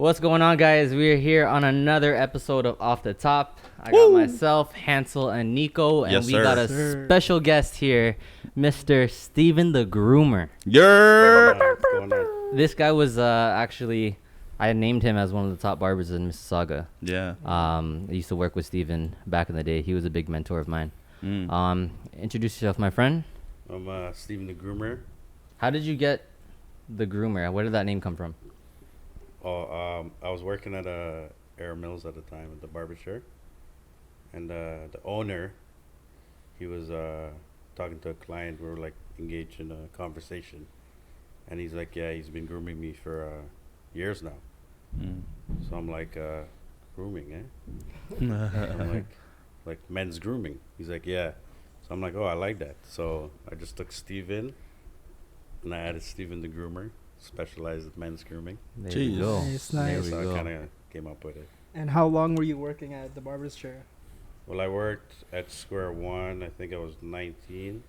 What's going on, guys? We're here on another episode of Off the Top. I got myself, Hansel, and Nico, and we got a special guest here, Mr. Steven the Groomer. This guy was actually, I named him as one of the top barbers in Mississauga. Yeah. I used to work with Steven back in the day. He was a big mentor of mine. Introduce yourself, my friend. I'm Steven the Groomer. How did you get the Groomer? Where did that name come from? I was working at Air Mills at the time at the barber shop, and the owner, he was talking to a client. We were like engaged in a conversation, and he's like, "Yeah, he's been grooming me for years now." So I'm like, "Grooming, eh?" I'm like men's grooming. He's like, "Yeah." So I'm like, "Oh, I like that." So I just took Steven, and I added Steven the Groomer. Specialized in men's grooming. There you go. Nice, nice. So I kind of came up with it. And how long were you working at the barber's chair? Well, I worked at Square One. I think I was 19.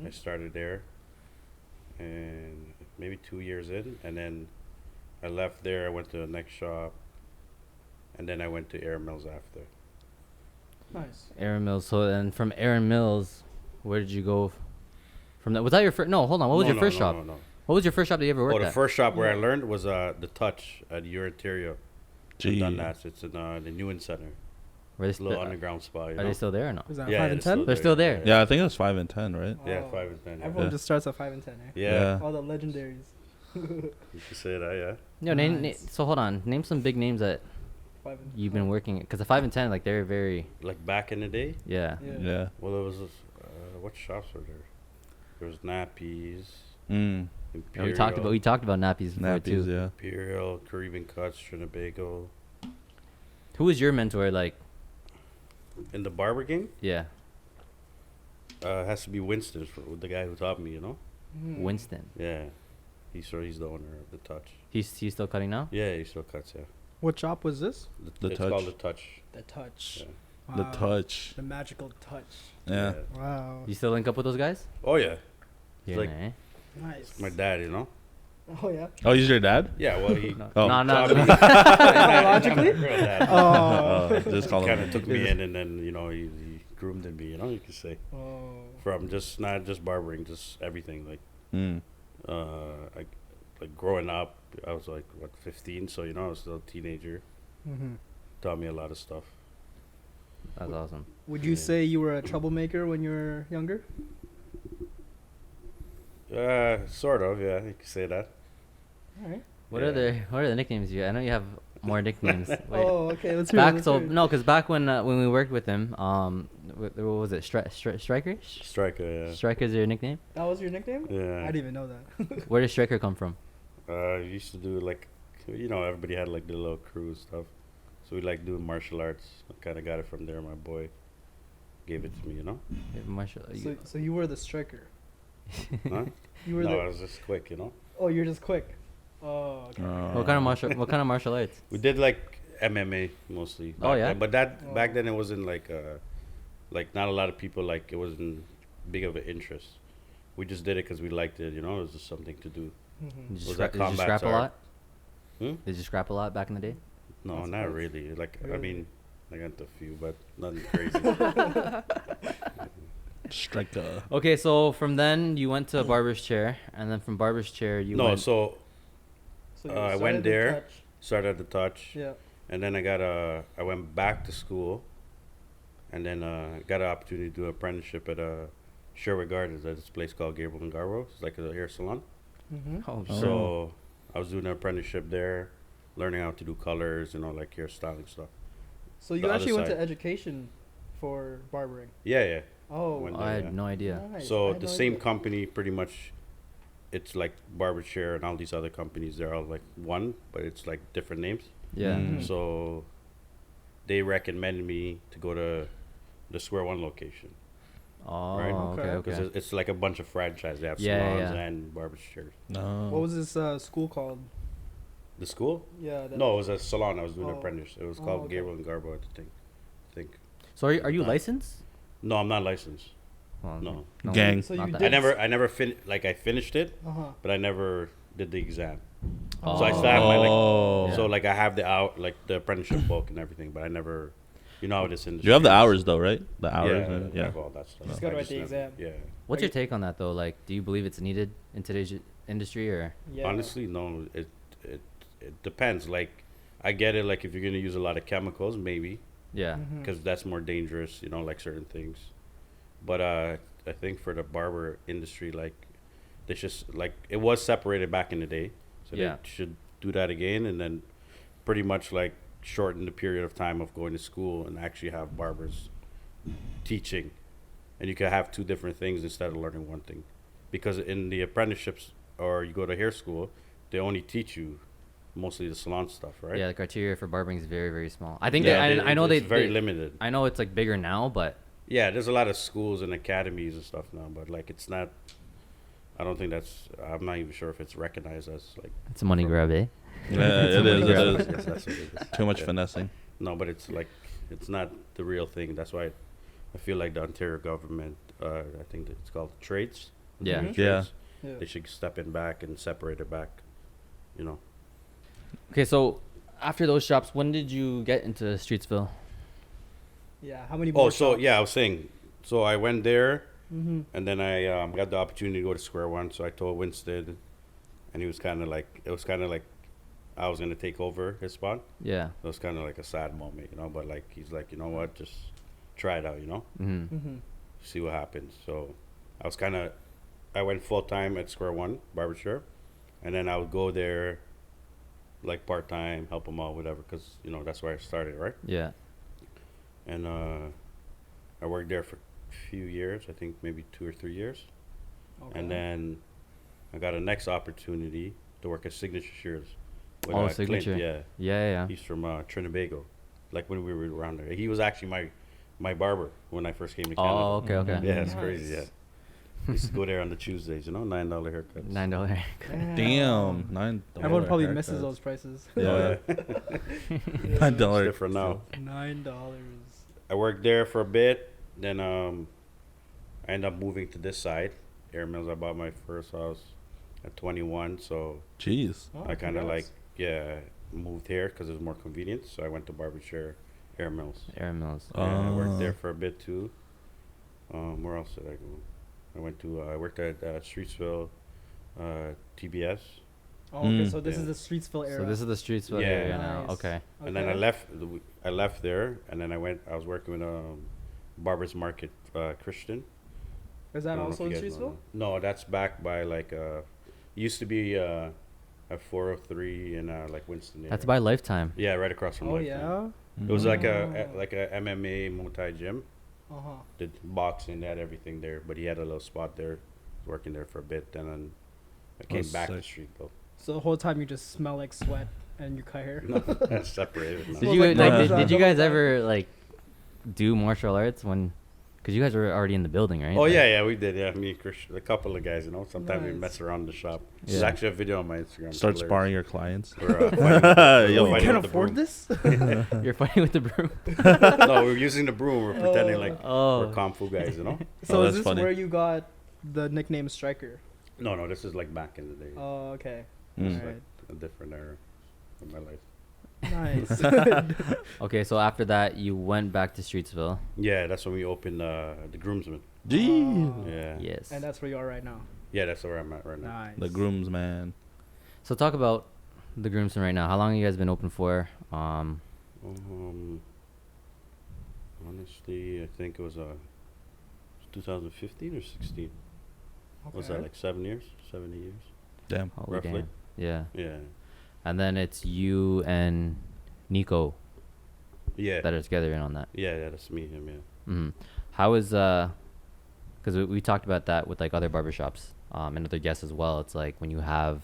I started there, and maybe 2 years in, and then I left there. I went to the next shop, and then I went to Air Mills after. Nice. Aaron Mills. So then from Aaron Mills, where did you go from that? Was that your first? No, hold on. What was your first shop? No. What was your first shop that you ever worked at? The first shop where I learned was the Touch at Ontario. I've done that. It's in the Newen Center. Were they It's a little underground spa. Are they still there or no? Was that Yeah, 5 and it's still 10? They're still there. Yeah, I think it was 5 and 10, right? Yeah, Oh. 5 and 10. Yeah. Everyone just starts at 5 and 10, eh? Yeah. All the legendaries. You should say that, yeah. No, Nice. so hold on. Name some big names that 5 and you've been working at. Because the 5 and 10, like, they're very, Like back in the day. yeah. Yeah. Well, there was what shops were there? There was Nappies, And Imperial, we talked about nappies before Nappies, too. yeah. Imperial, Caribbean Cuts, Trinbago. Who was your mentor? Like, In the barber game, yeah, it has to be Winston, the guy who taught me. You know. Winston. Yeah, he's the owner of the Touch. He's still cutting now. Yeah, he still cuts. Yeah, What shop was this? The it's Touch. called the Touch. The Touch. Yeah. Wow. The Touch. The magical touch. Yeah. Wow. You still link up with those guys? Oh yeah, Yeah, like- nah. Nice. my dad. You know. Oh, yeah. Oh, he's your dad? Yeah, well he. Oh. No, taught me- Biologically? I'm a real dad. Oh. Just call Kind him. of took me in, and then he groomed me. You know, you could say Oh. from just not just barbering, just everything. Like Mm. like growing up, I was like 15, so I was still a teenager. Taught me a lot of stuff. That's awesome. Would you Yeah. say you were a troublemaker when you were younger? Sort of, yeah, you could say that. All right. What Yeah. are the nicknames you? I know you have more nicknames. Wait. Oh, okay. Let's hear it. Let's hear it. Because back when we worked with him, what was it? Striker? Striker, yeah. Striker's your nickname? That was your nickname? Yeah. I didn't even know that. Where did Striker come from? Used to do like, everybody had like the little crew and stuff. So we like doing martial arts. I kind of got it from there. My boy gave it to me, Marshall. So you were the striker. Huh? You were No, the. I was just quick, Oh, you're just quick. Oh, okay. What kind of martial arts? We did like MMA mostly. Oh, back yeah? then. But back then it wasn't like not a lot of people, like it wasn't big of an interest. We just did it because we liked it, it was just something to do. Did you Was that did you combat scrap a art? lot? Hmm? Did you scrap a lot back in the day? No, That's not nice. really. Like, I Really? mean, I got a few, but nothing crazy. Striker. Okay, so from then you went to a barber's chair, and then from barber's chair you No, went. so So you I started went with there. touch. started at the Touch, Yeah. and then I went back to school, and then got an opportunity to do an apprenticeship at Sherwood Gardens at this place called Gabriel and Garbo. It's like a hair salon. Oh, Oh. So I was doing an apprenticeship there, learning how to do colors, like hair styling stuff. So you The other actually went to side. education for barbering. Yeah. Oh. When- I had yeah. no idea. Nice. I So had the no same idea. company, pretty much, it's like Barbershare and all these other companies. They're all like one, but it's like different names. Yeah. Mm. So they recommended me to go to the Square One location. Oh, Right. okay, Because okay. it's like a bunch of franchises. They have Yeah, salons yeah. and barbershops. No. What was this school called? The school? Yeah. No, it was a salon. I was doing an Oh. apprentice. It was Oh, called okay. Gabriel and Garbo, I think. So are you Uh, licensed? No, I'm not licensed. Well, No. Gang. So not you that. did- I never I finished it, Uh huh. but I never did the exam. Oh. So I still have my Oh. so So like I have the apprenticeship book and everything, but I never, you know how this industry. You have the is. hours though, right? The hours. Yeah, I have all that stuff. You just gotta I write the never- exam. Yeah. What's your take on that though? Like, do you believe it's needed in today's industry or? Yeah. Honestly, no. It depends. Like, I get it. Like, if you're gonna use a lot of chemicals, maybe, Yeah. Mhm. because that's more dangerous. You know, like certain things. But I think for the barber industry, like, they just like it was separated back in the day, so Yeah. they should do that again, and then pretty much like shorten the period of time of going to school and actually have barbers teaching, and you can have two different things instead of learning one thing, because in the apprenticeships or you go to hair school, they only teach you mostly the salon stuff, right? Yeah, the criteria for barbering is very, very small. I think Yeah, I know it's very they limited. I know it's like bigger now, but Yeah, there's a lot of schools and academies and stuff now, but like it's not. I don't think that's. I'm not even sure if it's recognized as like. it's a money grab, eh? Yeah, it is. It Yes, is. that's what it is. Too much Yeah. finessing. No, but it's like it's not the real thing. That's why I feel like the Ontario government. I think that it's called trades. Yeah. Mhm. Yeah. Trades, Yeah. They should step in back and separate it back. You know. Okay, so after those shops, when did you get into Streetsville? Yeah. How many? Oh, so yeah, I was saying. So I went there. Mm-hmm. And then I got the opportunity to go to Square One, so I told Winston, and he was kind of like, it was kind of like I was gonna take over his spot. Yeah. It was kind of like a sad moment, you know. But like he's like, you know what, just try it out, you know, Mm-hmm. Mm-hmm. see what happens. So I went full time at Square One barbershop, and then I would go there, like part time, help him out, whatever, because you know that's where I started, right? Yeah. And I worked there for a few years, I think maybe 2 or 3 years. Okay. And then I got a next opportunity to work at Signature Shears. With, Oh, Clint, Signature. yeah. Yeah. He's from Trinbago. Like when we were around there. He was actually my barber when I first came to Canada. Oh, okay, okay. Yeah, it's Nice. crazy, yeah. I used to go there on the Tuesdays, you know, $9 haircuts. $9. Damn. $9. Everyone probably haircuts. misses those prices. Yeah. Oh, yeah. $9. It's different now. $9. I worked there for a bit. Then I ended up moving to this side. Air Mills, I bought my first house at 21, so Jeez. Oh, I kind of congrats. moved here because it was more convenient. So I went to Barbershire, Air Mills. Air Mills. Yeah, I worked Oh. there for a bit too. Where else did I go? I worked at Streetsville, TBS, Oh, okay. Mm. So this Yeah. is the Streetsville era. So this is the Streetsville Yeah. area now. Nice. Okay. and then I left there, and then I was working with Barbers Market, Christian. Is that I don't know also if in you guys know Streetsville? that. No, that's back by like used to be at 403 in like Winston. That's area. by Lifetime. Yeah, right across from Oh Lifetime. yeah. It was like Oh. a MMA Muay Thai gym. Uh huh. Did boxing, they had everything there, but he had a little spot there, working there for a bit, and then I came That's back to sick. street though. So the whole time you just smell like sweat and you cut hair. No, that's separated. now. Did Well, you like, like? no, Did you no, guys no. ever like do martial arts when? Because you guys were already in the building, right? Oh Like- yeah, we did. Yeah, me and Christian, a couple of guys. You know, sometimes we Nice. mess around in the shop. There's Yeah. actually a video on my Instagram. It's Start hilarious. sparring your clients. We're, fighting Yo, Oh, you fighting can't with the afford broom. this? You're fighting with the broom. No, we're using the broom. We're pretending like Oh. we're kung fu guys. You know? So Oh, is that's this funny. where you got the nickname Striker? No, this is like back in the day. Oh, okay. Mm. It's Alright. like a different era of my life. Nice. Okay, so after that, you went back to Streetsville. Yeah, that's when we opened the Groomsmen. Gee. Yeah. Yes. And that's where you are right now. Yeah, that's where I'm at right now. Nice. The groomsman. So talk about the Groomsmen right now. How long have you guys been open for? Honestly, I think it was 2015 or 16. Was that Okay. like 7 years? 7 years? Damn. Holy Roughly. damn. Yeah. Yeah. And then it's you and Nico Yeah. that are together in on that. Yeah, that's me, him, yeah. Hmm. How is because we talked about that with like other barbershops and other guests as well. It's like when you have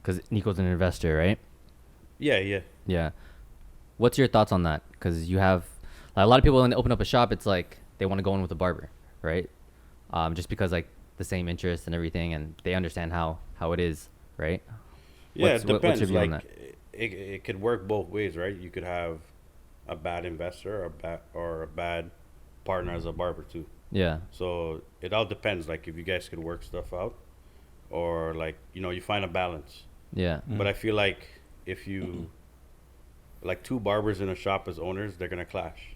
because Nico's an investor, right? Yeah, yeah. Yeah. What's your thoughts on that? Because you have like, a lot of people when they open up a shop, it's like they want to go in with a barber, right? Just because like the same interest and everything, and they understand how it is, right? Yeah, What's- it what's your depends. view on Like, it could work both ways, right? You could have a bad investor or a bad partner as a barber too. Yeah. So it all depends. Like if you guys could work stuff out, or like you find a balance. Yeah. But I feel like if you like two barbers in a shop as owners, they're gonna clash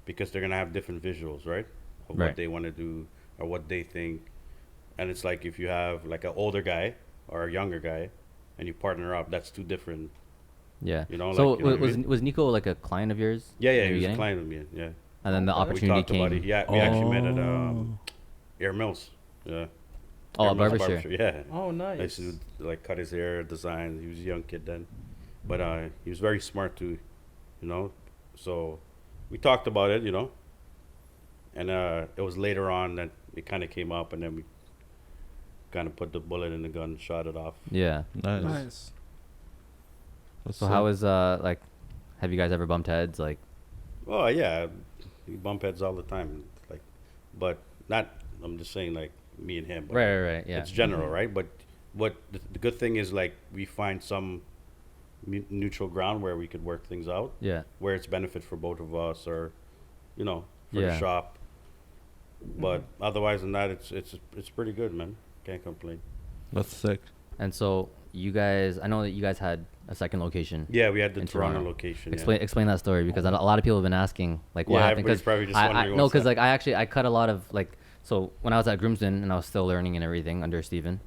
because they're gonna have different visuals, right? Of Right. what they want to do or what they think. And it's like if you have like an older guy or a younger guy, and you partner up, that's two different. Yeah. You know, So like, you know what I was mean? was Nico like a client of yours? Yeah, in yeah, the he was a beginning? client of me. Yeah, And then the Okay. We we opportunity talked about came. it. Yeah, we actually met at Oh. Air Mills. Yeah. Oh, Air a Mills barber shop. Yeah. Oh, I used nice. to like cut his hair, design. He was a young kid then, but he was very smart too, you know. So we talked about it, you know, and it was later on that it kind of came up, and then we kind of put the bullet in the gun, shot it off. Yeah. Nice. Nice. That's So sick. how is like, have you guys ever bumped heads? Like, Oh yeah, we bump heads all the time, like, but not. I'm just saying like me and him. But right. Yeah. It's general, right? But what the good thing is like we find some neutral ground where we could work things out, Yeah. where it's benefit for both of us, or you know, for Yeah. the shop. But otherwise than that, it's pretty good, man. Can't complain. That's sick. And so you guys, I know that you guys had a second location. Yeah, we had the In Toronto, Toronto. location. Explain that story because a lot of people have been asking like what Yeah, happened. everybody's probably just I wondering no, what's because up. like I cut a lot of like, so when I was at Groomsmen and I was still learning and everything under Steven,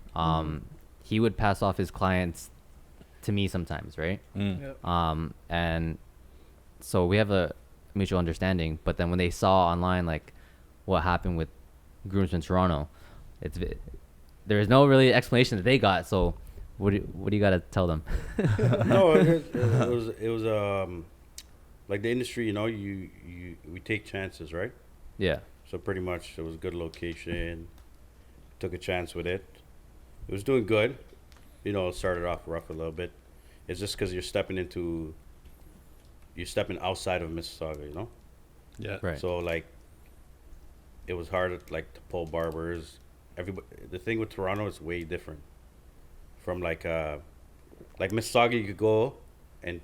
he would pass off his clients to me sometimes, right? Mm. Yep. And so we have a mutual understanding. But then when they saw online like what happened with Groomsmen Toronto, there is no really explanation that they got. So what do you got to tell them? No, it was like the industry, you know, we take chances, right? Yeah. So pretty much it was a good location. Took a chance with it. It was doing good. You know, it started off rough a little bit. It's just because you're stepping outside of Mississauga, you know? Yeah. Right. So like it was hard like to pull barbers. Everybody, the thing with Toronto is way different from like Mississauga. You could go and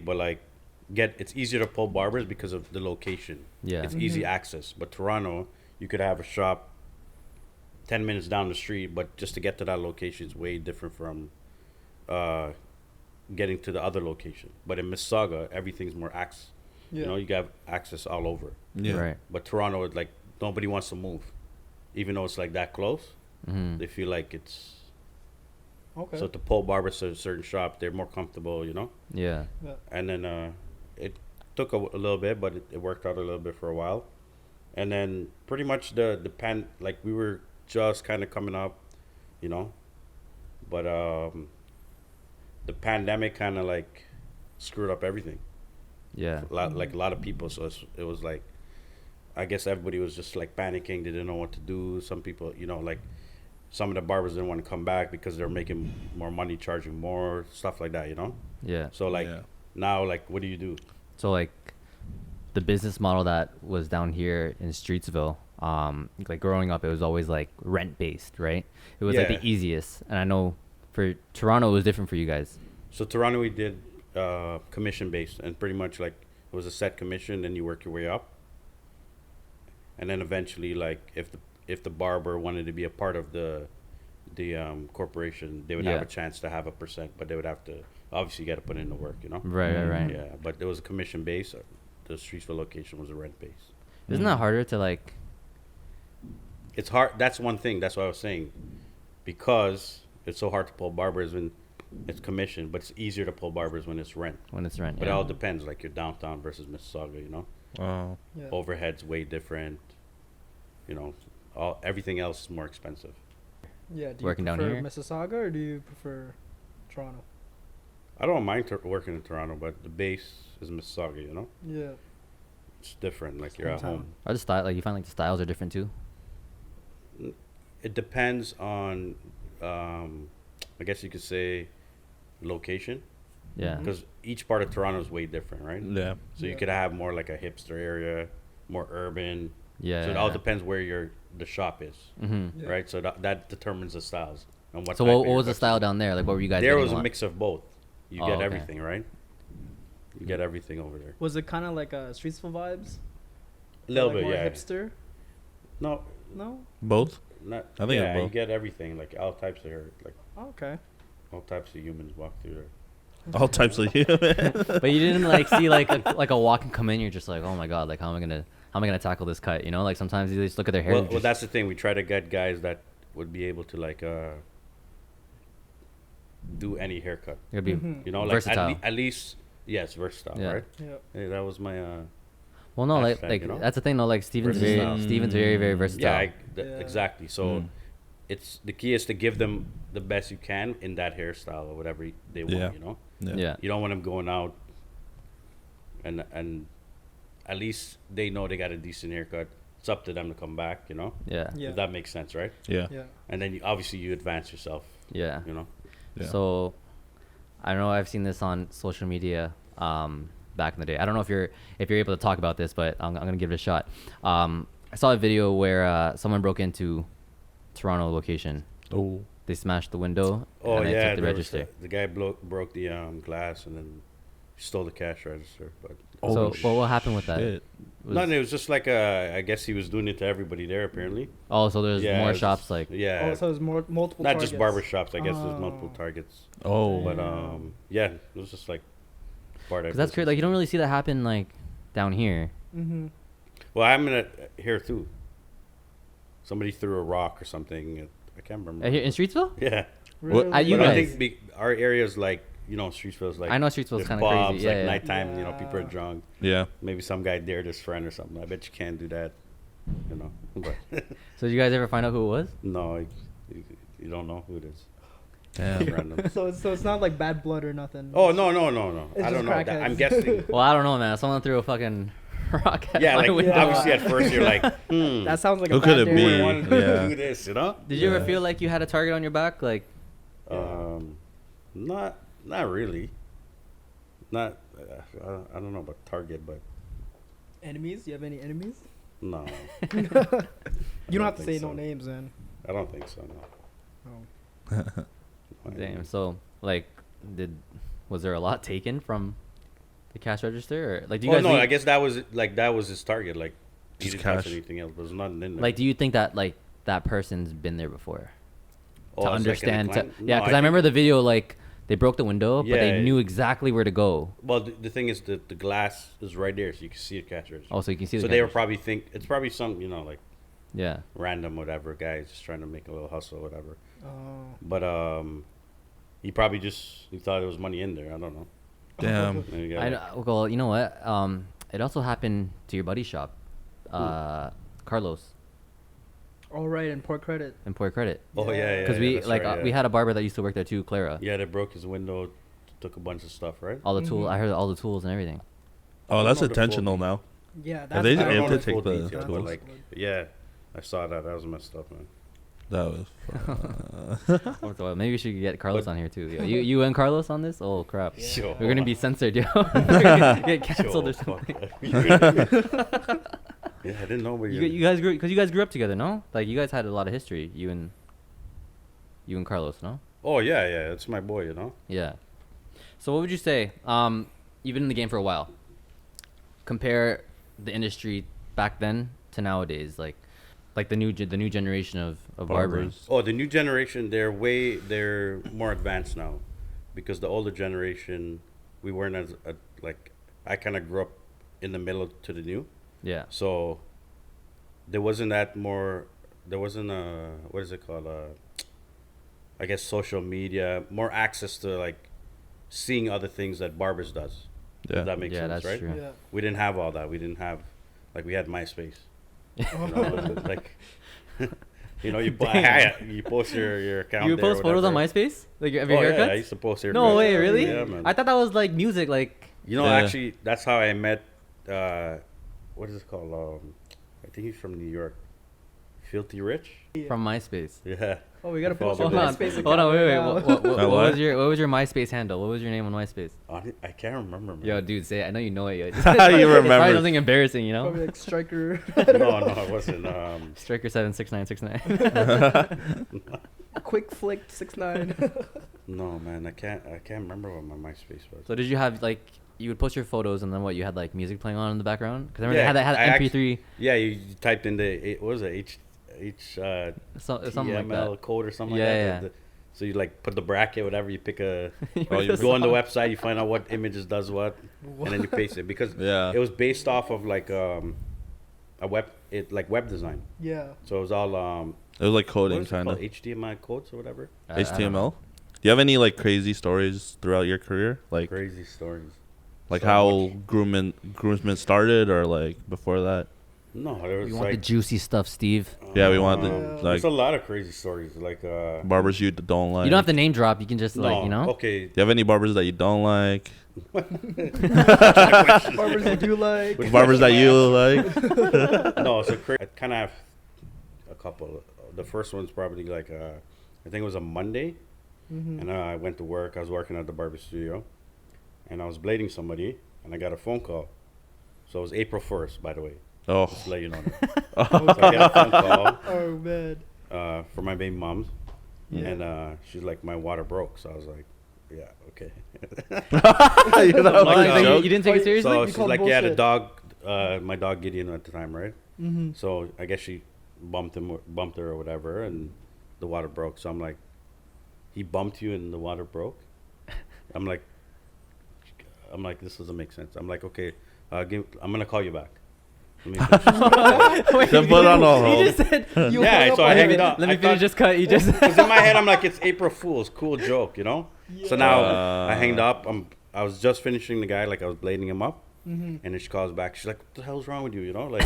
but like it's easier to pull barbers because of the location. Yeah. It's easy access. But Toronto, you could have a shop 10 minutes down the street, but just to get to that location is way different from getting to the other location. But in Mississauga, everything's more access. Yeah. You know, you got access all over. Yeah. Right. But Toronto, like nobody wants to move, even though it's like that close. Mm-hmm. They feel like it's Okay. so to pull barbers to a certain shop, they're more comfortable, you know. Yeah. Yeah. And then it took a little bit, but it worked out a little bit for a while. And then pretty much like we were just kind of coming up, you know. But the pandemic kind of like screwed up everything. Yeah. Like a lot of people. So it was like, I guess everybody was just like panicking. They didn't know what to do. Some people, you know, like some of the barbers didn't want to come back because they're making more money, charging more, stuff like that, you know? Yeah. So like Yeah. now, like, what do you do? So like the business model that was down here in Streetsville, like growing up, it was always like rent based, right? It was like Yeah. the easiest. And I know for Toronto, it was different for you guys. So Toronto, we did commission based, and pretty much like it was a set commission, then you work your way up, and then eventually, like if the barber wanted to be a part of the corporation, they would have Yeah. a chance to have a percent, but they would have to obviously got to put in the work, you know. Right. Yeah, but it was a commission base. The Streetsville location was a rent base. Isn't that harder to like? It's hard. That's one thing. That's what I was saying, because it's so hard to pull barbers when it's commission, but it's easier to pull barbers when it's rent. When it's rent, But yeah. it all depends. Like your downtown versus Mississauga, you know. Wow. Yeah. Overhead's way different. You know, everything else is more expensive. Yeah. Do Working you down prefer here? Mississauga or do you prefer Toronto? I don't mind working in Toronto, but the base is Mississauga. You know, Yeah. it's different. Like you're at Hometown. home. Are the style like you find like the styles are different too? It depends on, I guess you could say, location, Yeah. because each part of Toronto is way different, right? Yeah. So you Yeah. could have more like a hipster area, more urban. Yeah. So it all depends where the shop is, Mm-hmm. Yeah. right? So that determines the styles and what. So type what of was the haircuts. style down there? Like what were you guys? There getting was a lot? mix of both. You Oh, get okay. everything, right? You get everything over there. Was it kind of like Streetsville vibes? A little Like bit, more yeah. Hipster? No, No. Both? not. I think yeah, both. you get everything, like all types of hair. Like Oh, okay. All types of humans walk through there. All types of human. But you didn't like see like a walk and come in. You're just like, oh my god, like how am I gonna tackle this cut? You know, like sometimes you just look at their hair. Well, and well, just- that's the thing. We try to get guys that would be able to like do any haircut. it'd be Mhm. You know, like versatile. at least yes, versatile, Yeah. right? Yeah. Hey, that was my Well, no, hashtag, like you know? that's the thing. No, like Steven's Versatile. very versatile. yeah, Yeah. exactly. So Mm. it's the key is to give them the best you can in that hairstyle or whatever they want. Yeah. You know, Yeah. you don't want them going out and at least they know they got a decent haircut. It's up to them to come back. You know, Yeah. Yeah. if that makes sense, right? Yeah. Yeah. And then obviously you advance yourself. Yeah. You know. Yeah. So, I don't know. I've seen this on social media back in the day. I don't know if you're able to talk about this, but I'm gonna give it a shot. I saw a video where someone broke into Toronto location. Oh. They smashed the window Oh and they yeah, took the there was register. the guy broke the glass and then stole the cash register. But So, well, what happened with that? Shit. Was- no, it was just like I guess he was doing it to everybody there apparently. Oh, so there's Yeah, more it was shops just- like. yeah, Oh, so there's multiple. not just targets. barber shops. I guess there's multiple Oh. targets. Oh. But Damn. yeah, it was just like part of. Cause that's crazy. Like you don't really see that happen like down here. Mm-hmm. Well, I'm in here too. Somebody threw a rock or something. I can't remember. Here in Streetsville? Yeah, Really? You but I guys- think our area's like Streetsville's like I know Streetsville's there's kind of crazy. pubs, Yeah, like yeah. nighttime. People are Yeah. drunk. Yeah. Maybe some guy dared his friend or something. I bet you can't do that. You know, but So did you guys ever find out who it was? no, you don't know who it is. Damn. Random. So it's not like bad blood or nothing. Oh no! It's I don't just know. crackheads. I'm guessing. Well, I don't know, man. Someone threw a fucking rock at Yeah, my like window. obviously at first you're like, That sounds like Who a could bad it day. be? who wanted to Yeah. do this? You know? Did you ever Yeah. feel like you had a target on your back? Like, Not really. Not. I don't know about Target, but Enemies? You have any enemies? no. You don't have to think say so. no names, then. I don't think so. No. Oh. damn. So, like, was there a lot taken from the cash register? Or, like, do you Oh guys no! leave- I guess that was his target. Like, he Just didn't touch cash. anything else. There's nothing in there. like, do you think that like that person's been there before Oh, to as like an understand? client? Yeah, No, because I remember the video. Like, they broke the window, but Yeah. they knew exactly where to go. Well, the thing is that the glass is right there, so you can see a cash register. Oh, so you can see. So the they were cash probably it's probably some like register. Yeah. random whatever guy just trying to make a little hustle or whatever. Oh. But he probably he thought there was money in there. I don't know. Damn. And he got I like- well, you know what? It also happened to your buddy's shop, Carlos All right, and poor credit. in Port Credit. oh yeah, Because we like we had a barber that used to work there too, Clara. Yeah, they broke his window, took a bunch of stuff, right? All the tools. Mhm. I heard all the tools and everything. Oh, that's I don't know the full intentional now. Yeah, that's Have they I don't able know to the full take the details, but tools? like, yeah, I saw that. That was messed up, man. That was. So maybe we should get Carlos on here too. Yo. You and Carlos on this? Oh crap! Yo. We're gonna be censored, yo. We're gonna get canceled Yo, or something. fuck. Yeah, I didn't know where You guys you guys grew up together, no? Like you guys had a lot of history. You and Carlos, no? Oh yeah, it's my boy, you know. Yeah. So what would you say? You've been in the game for a while. Compare the industry back then to nowadays, like the new generation of barbers. Barbers. Oh, the new generation, they're more advanced now, because the older generation, we weren't as like I kind of grew up in the middle to the new, Yeah. so there wasn't what is it called? I guess social media, more access to like seeing other things that barbers does. Yeah. If that makes Yeah, sense, that's right? true. Yeah. We didn't have all that. We didn't have we had MySpace. You know, like you post your account. You there, post photos on whatever. MySpace, like your, of your Oh, haircuts? yeah, I used to post haircuts. No way, really? Yeah, man. I thought that was like music, like. You know, Yeah. actually, that's how I met. What is it called? I think he's from New York. Filthy Rich. From MySpace. Yeah. Oh, we gotta post Hold your on. MySpace account. Hold on, wait. now. What What? was your MySpace handle? What was your name on MySpace? I can't remember. Man. Yo, dude, say it. I know you know it. Yo. You It's probably remember. something embarrassing, you know? Probably like Striker. no, it wasn't. Striker 76969. Quick flick 6'9". No, man, I can't remember what my MySpace was. So did you have like you would post your photos and then what you had like music playing on in the background? Because I remember Yeah, they had I that actu- MP3, Yeah, you typed in what was it? H something like TML that. code or something Yeah, like yeah. that. So you like put the bracket, whatever. You pick a. Oh, You you go on the website. You find out what images does what, and then you paste it because Yeah. it was based off of like a web design. Yeah. So it was all It was like what coding, is it kind called? of. HTML codes or whatever. I don't HTML. know. Do you have any like crazy stories throughout your career, like Crazy stories. like So how much. groomsmen started, or like before that? No, there was We want the like juicy stuff, Steve. Yeah, we want the Yeah. there's like a lot of crazy stories. Like barbers you don't like. You don't have to name drop. You can just no, like, you know. okay. Do you have any barbers that you don't like? Barbers that you like. Which Barbers that question you am I like? No, so I kind of have a couple. The first one's probably like I think it was a Monday, Mm-hmm. and I went to work. I was working at the barber studio, and I was blading somebody, and I got a phone call. So it was April 1st, by the way. Oh, Just to let you know. So I got a phone call Oh man. for my baby mom's, Yeah. and she's like, my water broke. So I was like, yeah, okay. you know, Like, Oh, joke. you didn't take it seriously. So You she's called like, yeah, the bullshit. dog, my dog Gideon at the time, right? Mm-hmm. So I guess she bumped her or whatever, and the water broke. So I'm like, he bumped you and the water broke. I'm like, this doesn't make sense. I'm like, okay, I'm gonna call you back. Let me finish. Wait, Then put on all you hold. just said. You Yeah, hung up so I on hanged him. up. Let me I finish thought- this cut. You just. Because in my head, I'm like, it's April Fool's, cool joke, you know. So now I hanged Uh. up. I was just finishing the guy, like I was blading him up, Mm-hmm. and then she calls back. She's like, "What the hell's wrong with you?" You know, like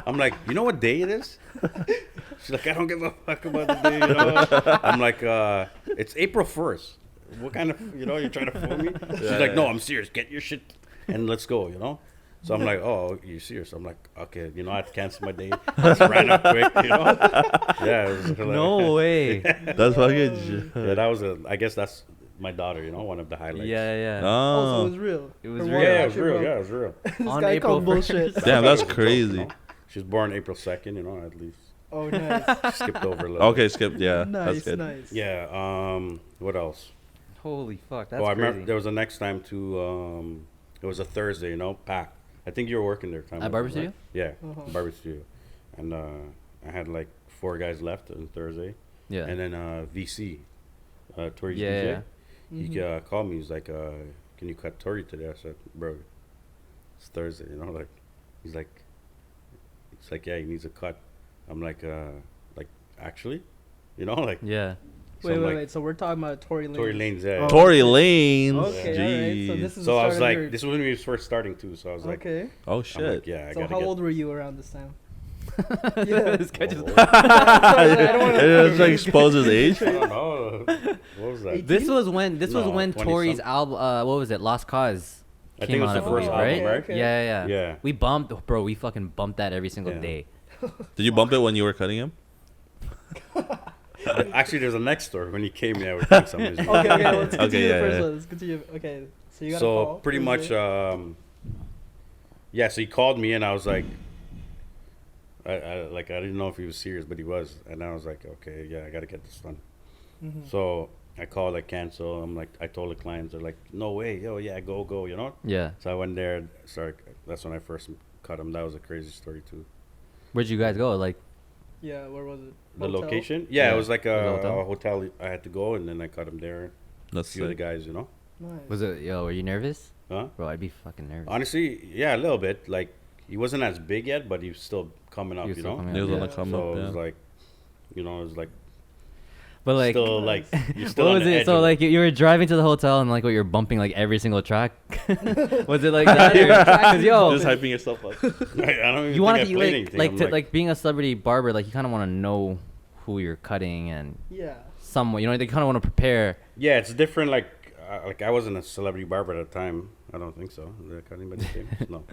I'm like, "You know what day it is?" She's like, "I don't give a fuck about the day." You know, I'm like, "It's April 1st. What kind of, you're trying to fool me?" She's like, "No, I'm serious. Get your shit and let's go." You know. So I'm like, "Oh, you serious?" I'm like, "Okay, I have to cancel my day." Just ran up quick, you know. Yeah, it was hilarious. No way. That's fucking. Yeah, that was I guess that's my daughter. One of the highlights. Yeah, yeah. Oh, so it Oh, was real. It was Her real. water Yeah, it was actually real. broke. Yeah, it was real. This On guy April called bullshit. damn, that's It was a joke, crazy. She was born April 2nd, at least. Oh, nice. Skipped over a little. Okay, skip. Yeah, that's Nice, good. nice. Yeah. What else? Holy fuck, that's I crazy. remember there was a next time too. It was a Thursday, packed. I think you were working there. Time At Barber Studio? Yeah, Uh-huh. Barber Studio, and I had like 4 guys left on Thursday, Yeah. and then VC, Tory's Yeah, DJ. yeah. He Mhm. called me. He's like, "Can you cut Tory today?" I said, "Bro, it's Thursday." Like he's like, it's like, yeah, he needs a cut. I'm like actually, like. Yeah. So Wait, I'm wait, like, wait. So we're talking about Tory Lanez. Tory Lane's, yeah. Oh. Tory Lanez. Okay, alright. So Jeez. this is So the I was start of like, your... this was when we was first starting too. So I was like, Okay. Oh I'm shit. like, yeah, I So gotta how get. old were you around this time? This guy just. It just like expose his age. I don't know. What was that? This was when No, when 20 Tory's something. album. What was it? Lost Cause. I came think it was out, the I first believe, album, right? right? Okay. Yeah, yeah, Yeah. We bumped, bro. We fucking bumped that every single Yeah. day. Did you bump it when you were cutting him? Actually, there's a next story when he came. Yeah, we're doing something. Okay, okay. Let's continue Okay, the yeah, first yeah. one. Let's continue. Okay. So you got a So call. pretty much, Thursday. yeah. So he called me, and I was like, I didn't know if he was serious, but he was, and I was like, okay, yeah, I gotta get this done. Mhm. So I called, I canceled. I'm like, I told the clients, they're like, no way, yo, yeah, go, Yeah. So I went there. That's when I first cut him. That was a crazy story too. Where'd you guys go? Like, Yeah, where was it? The Motel? location? Yeah, Yeah. it was like Was it a a hotel? hotel. I had to go, and then I cut him there. A That's few of the sick. guys, Nice. was it? Yo, were you nervous? Huh? Bro, I'd be fucking nervous. Honestly, yeah, a little bit. Like he wasn't as big yet, but he was still coming up. He was still coming He was up, on yeah. the come so up. it was Yeah. like, it was like But like, still like you're still what on was the it? edge So of like you were driving to the hotel and like what you're bumping like every single track. Was it like that? Yeah. 'Cause, yo, Just hyping yourself up. I don't even you want think to I played like anything. like I'm to like being a celebrity barber, like you kind of want to know who you're cutting and Yeah. somewhat, they kind of want to prepare. yeah, it's different. Like I wasn't a celebrity barber at the time. I don't think so. Did I cut anybody famous? No.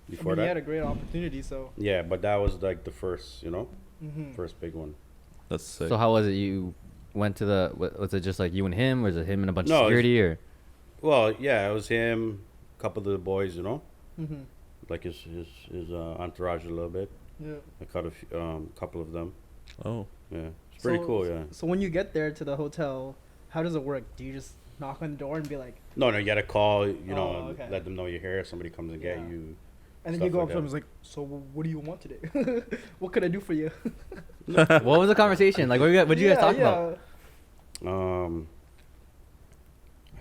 Before I mean, you that, had a great opportunity, so. yeah, but that was like the first, Mm-hmm. first big one. That's sick. So how was it? You went to the was it just like you and him, or was it him and a bunch No, of it's- security, or Well, yeah, it was him, a couple of the boys, Mm-hmm. like his entourage a little bit. Yeah. I cut a couple of them. Oh. Yeah, it's pretty So- cool. Yeah. So when you get there to the hotel, how does it work? Do you just knock on the door and be like, No, you gotta call. Oh, okay. let them know you're here. Somebody comes and get Yeah. you. and then Stuff you go like up to them that. and it's like, so what do you want today? What could I do for you? what was the conversation? Like what you guys talk about? I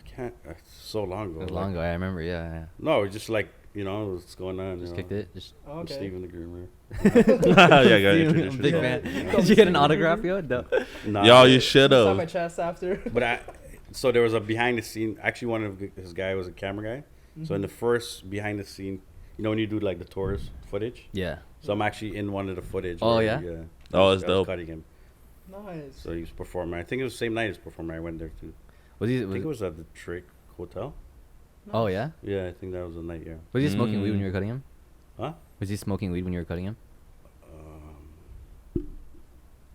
can't. It's so long ago. It was like- long ago. I remember. Yeah, yeah. No, just like what's going on. Just you kicked know. it. Just Oh, I'm okay. Steven the Groomer. Yeah, gotta I'm introduce a big yourself. fan. Yeah. Did you get an autograph, yo? No. Nah, Yo, you but- should Slap my have. chest after. But so there was a behind the scene. Actually, one of his guy was a camera guy. So in the first behind the scene, when you do like the tours footage. Yeah. So I'm actually in one of the footage. Oh, where yeah? he, Oh, I that's was dope. cutting him. Nice. So he was performing. I think it was the same night as performing. I went there too. Was he? I think it was at the Trick Hotel. Oh yeah. Yeah, I think that was the night. Yeah. Was he smoking weed when you were cutting him? Huh? Was he smoking weed when you were cutting him?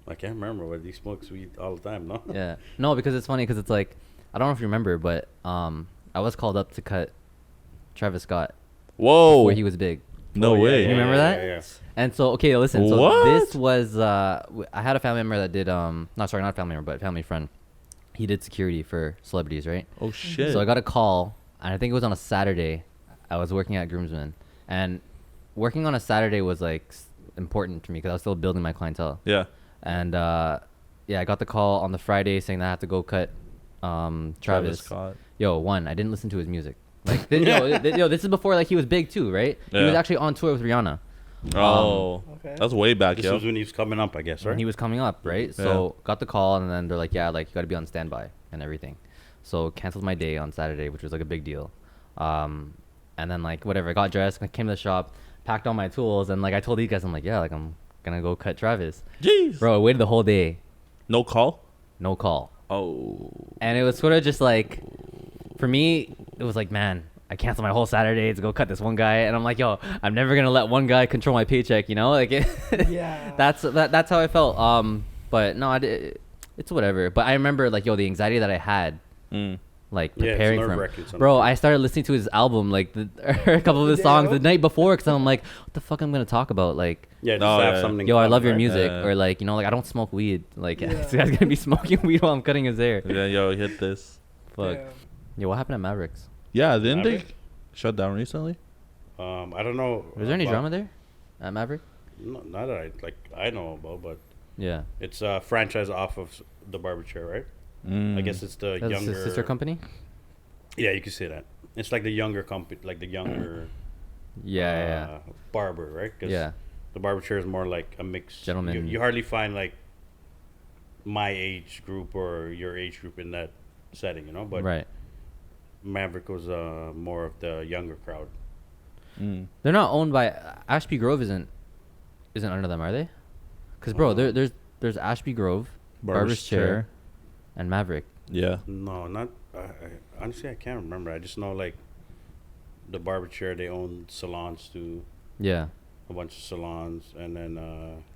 I can't remember, but he smokes weed all the time. No. Yeah. No, because it's funny because it's like I don't know if you remember, but I was called up to cut Travis Scott Whoa. where he was big. No Oh, yeah, way. You remember that? Yeah, yeah. And so, okay, listen. So What? this was, I had a family member that did, not a family member, but a family friend. He did security for celebrities, right? Oh shit. So I got a call, and I think it was on a Saturday. I was working at Groomsmen, and working on a Saturday was like important to me because I was still building my clientele. Yeah. And yeah, I got the call on the Friday saying that I have to go cut Travis. Scott. Yo, I didn't listen to his music. Like, yo, this is before like he was big too, right? He was Yeah. actually on tour with Rihanna. Oh. Okay. That's way back, This yo. was when he was coming up, I guess, right? When he was coming up, right? So got the call, and then they're like, yeah, like you got to be on standby and everything. So canceled my day on Saturday, which was like a big deal. And then like whatever, I got dressed, I came to the shop, packed all my tools, and like I told these guys, I'm like, yeah, like I'm gonna go cut Travis. Jeez. Bro, I waited the whole day, No call? no call, Oh. and it was sort of just like, for me, it was like, man, I canceled my whole Saturday to go cut this one guy, and I'm like, yo, I'm never gonna let one guy control my paycheck, you know? Like, Yeah. that's how I felt. But no, it's whatever. But I remember like, yo, the anxiety that I had, like Yeah, it's preparing for him. nerve-wracking sometimes. Bro, I started listening to his album, like a couple of his songs the night before, because I'm like, what the fuck I'm gonna talk about? Like, Yeah, just Oh, have yeah. something. yo, I love your right? music, Yeah. or like, like I don't smoke weed. Like, Yeah. this guy's gonna be smoking weed while I'm cutting his hair. Yeah, yo, hit this. Fuck. Damn. Yo, what happened at Mavericks? Yeah, didn't they Maverick? shut down recently? I don't know. Was there any about- drama there at Maverick? No, not that I know about, but Yeah. it's a franchise off of the Barber Chair, right? I guess it's the That's younger his sister company. Yeah, you can say that. It's like the younger company, like the younger Yeah, barber, right? 'Cause yeah. the Barber Chair is more like a mix. Gentleman. You hardly find like my age group or your age group in that setting, you know. But Right. Maverick was more of the younger crowd. They're not owned by Ashby Grove. Isn't under them, are they? Because bro, there's Ashby Grove, Barber's Chair, and Maverick. Yeah. No, not. Honestly, I can't remember. I just know like the Barber Chair. They own salons too, Yeah. a bunch of salons, and then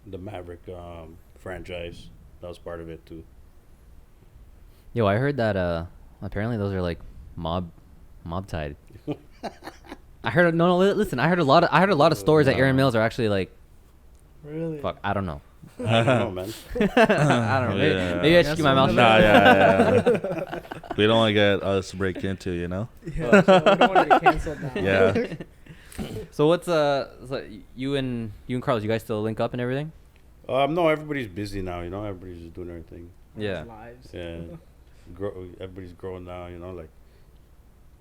the Maverick franchise. That was part of it too. Yo, I heard that apparently those are like mob tied. I heard listen, I heard a lot of stories that Aaron Mills are actually like, Really? fuck, I don't know. I don't know, man. I don't know. Maybe, Yeah. maybe I should keep my mouth Nah, shut. yeah. We don't want to get us break into, you know? Yeah. So we don't want to get canceled now. Yeah. So what's so you and Carlos, you guys still link up and everything? No, everybody's busy now. You know, everybody's just doing everything. Yeah. Lives. Yeah, everybody's growing now. You know, like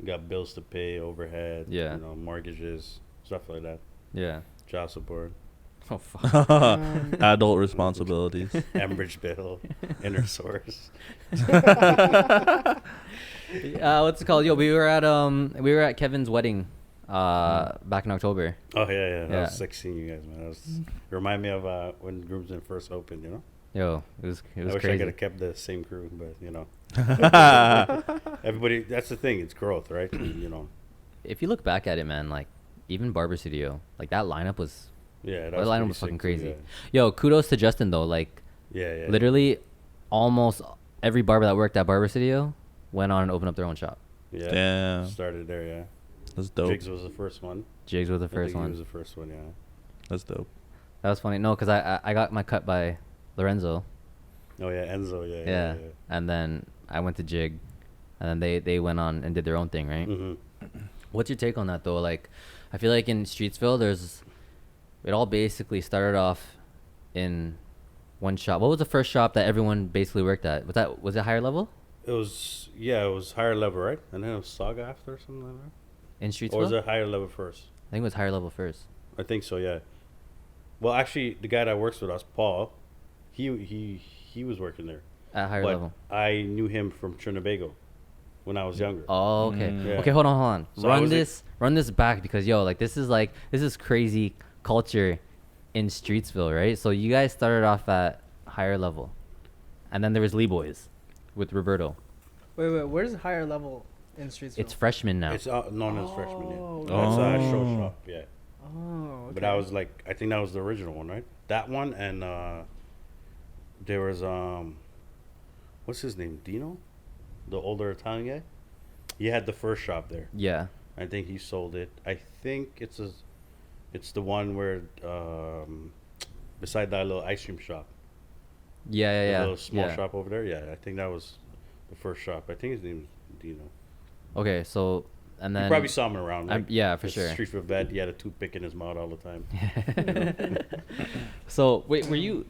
you got bills to pay, overhead. Yeah. You know, mortgages, stuff like that. Yeah. Child support, Oh fuck. Adult responsibilities. Enbridge bill, inner source. What's it called? Yo, we were at Kevin's wedding back in October. Oh yeah. That Yeah. was sick seeing you guys, man. That was remind me of when Groomsmen first opened. You know, Yo, it was I wish I crazy. could have kept the same crew, but you know, everybody. That's the thing. It's growth, right? You know. If you look back at it, man, like even Barber Studio, like that lineup was Yeah, that lineup pretty was fucking sick, too, crazy. Yo, kudos to Justin though. Like Yeah. literally, almost every barber that worked at Barber Studio went on and opened up their own shop. Yeah. Damn. Started there, yeah. That's dope. Jigs was the first one. Jigs was the I first think one. He was the first one, yeah. That's dope. That was funny. No, because I got my cut by Lorenzo. Oh yeah, Enzo, yeah. Yeah. And then I went to Jig, and then they went on and did their own thing, right? Mm-hmm. What's your take on that though? Like, I feel like in Streetsville, it all basically started off in one shop. What was the first shop that everyone basically worked at? Was it higher level It was higher level, right? And then it was Saga after or something like that. in Or was Streetsville? it higher level first? I think it was higher level first. I think so. Yeah. Well, actually, the guy that works with us, Paul, he was working there. At higher But level. I knew him from Trinbago when I was younger. Oh, okay. Yeah. Okay, hold on. So I was Run this back because this is crazy culture in Streetsville, right? So you guys started off at higher level, and then there was Lee Boys with Roberto. Wait. Where's higher level in Streetsville? It's freshman now. It's known as freshman. Yeah. Oh, That's a show Oh. shop. Yeah. Oh, okay. But I was like, I think that was the original one, right? That one and there was what's his name? Dino, the older Italian guy. He had the first shop there. Yeah. I think he sold it. I think it's the one where beside that little ice cream shop. Yeah. The little small yeah. shop over there. Yeah, I think that was the first shop. I think his name is Dino. Okay, so and then You probably saw him around. Like, yeah, for his sure. Street food vet. He had a toothpick in his mouth all the time. So wait, were you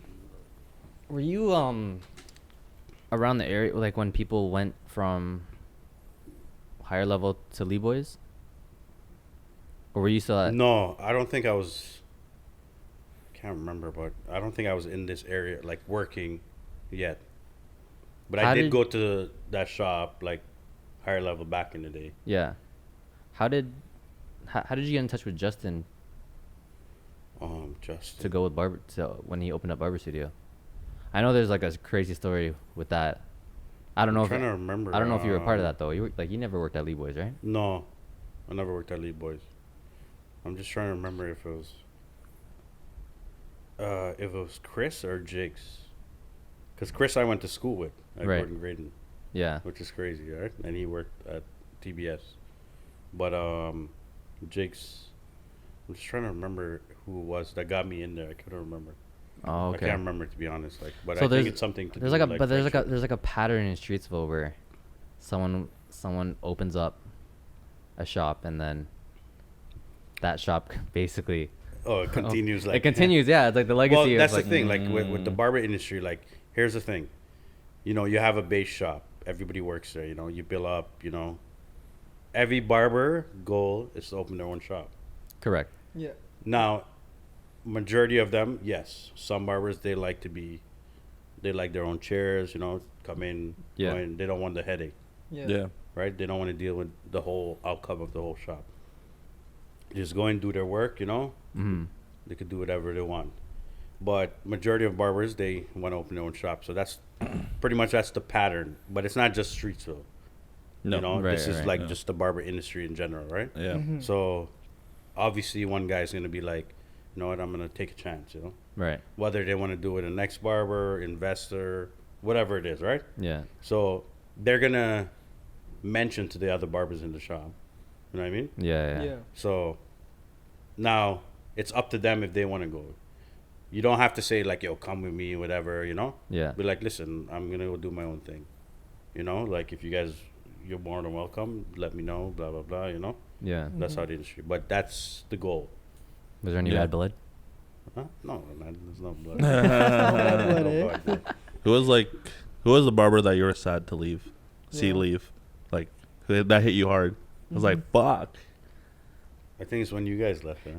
around the area like when people went from higher level to Lee Boys? Or were you still at No, I don't think I was. Can't remember, but I don't think I was in this area like working yet. But How I did did- go to that shop like higher level back in the day. Yeah. How did you get in touch with Justin Just to go with barber to when he opened up Barber Studio? I know there's like a crazy story with that. I don't know I'm if trying to remember. I don't know if you were part of that though. You never worked at Lee Boys, right? No, I never worked at Lead Boys. I'm just trying to remember if it was Chris or Jigs. Because Chris I went to school with at Right. Gordon Graydon, Yeah. which is crazy, right? And he worked at TBS. But Jigs, I'm just trying to remember who it was that got me in there. I couldn't remember. Oh, I okay. can't remember, to be honest. Like, but So I there's- think it's something to There's do like a with, but friendship. there's like a pattern in Streetsville where someone opens up a shop and then that shop basically Oh, it continues like it continues. Yeah, it's like the legacy. Well, of that's like, the thing. Like with the barber industry, like here's the thing. You know, you have a base shop. Everybody works there. You know, you build up. You know, every barber goal is to open their own shop. Correct. Yeah. Now, majority of them, yes. Some barbers they like their own chairs. You know, come in. Yeah. Go in. They don't want the headache, Yeah. right? They don't want to deal with the whole outcome of the whole shop. Just go and do their work. You know, Mm-hmm. they could do whatever they want. But majority of barbers, they want to open their own shop. So that's pretty much that's the pattern. But it's not just Streetsville. No. You know, Right, this is right, like yeah. just the barber industry in general, right? Yeah. Mhm. So obviously one guy's going to be like, you know what, I'm going to take a chance, you know? Right. Whether they want to do it an ex-barber, investor, whatever it is, right? Yeah. So they're going to mention to the other barbers in the shop. You know what I mean? Yeah. Yeah. So now it's up to them if they want to go. You don't have to say like, yo, come with me, whatever, you know? Yeah. Be like, listen, I'm going to go do my own thing. You know, like if you guys, you're more than welcome, let me know, blah, blah, blah, you know? Yeah. That's how the industry. But that's the goal. Was there any Yeah. bad blood? Huh? No, man, there's no blood. blood, No eh? blood. Who was the barber that you were sad to leave? See Yeah. leave? Like that hit you hard. I was like, fuck. I think it's when you guys left. Huh?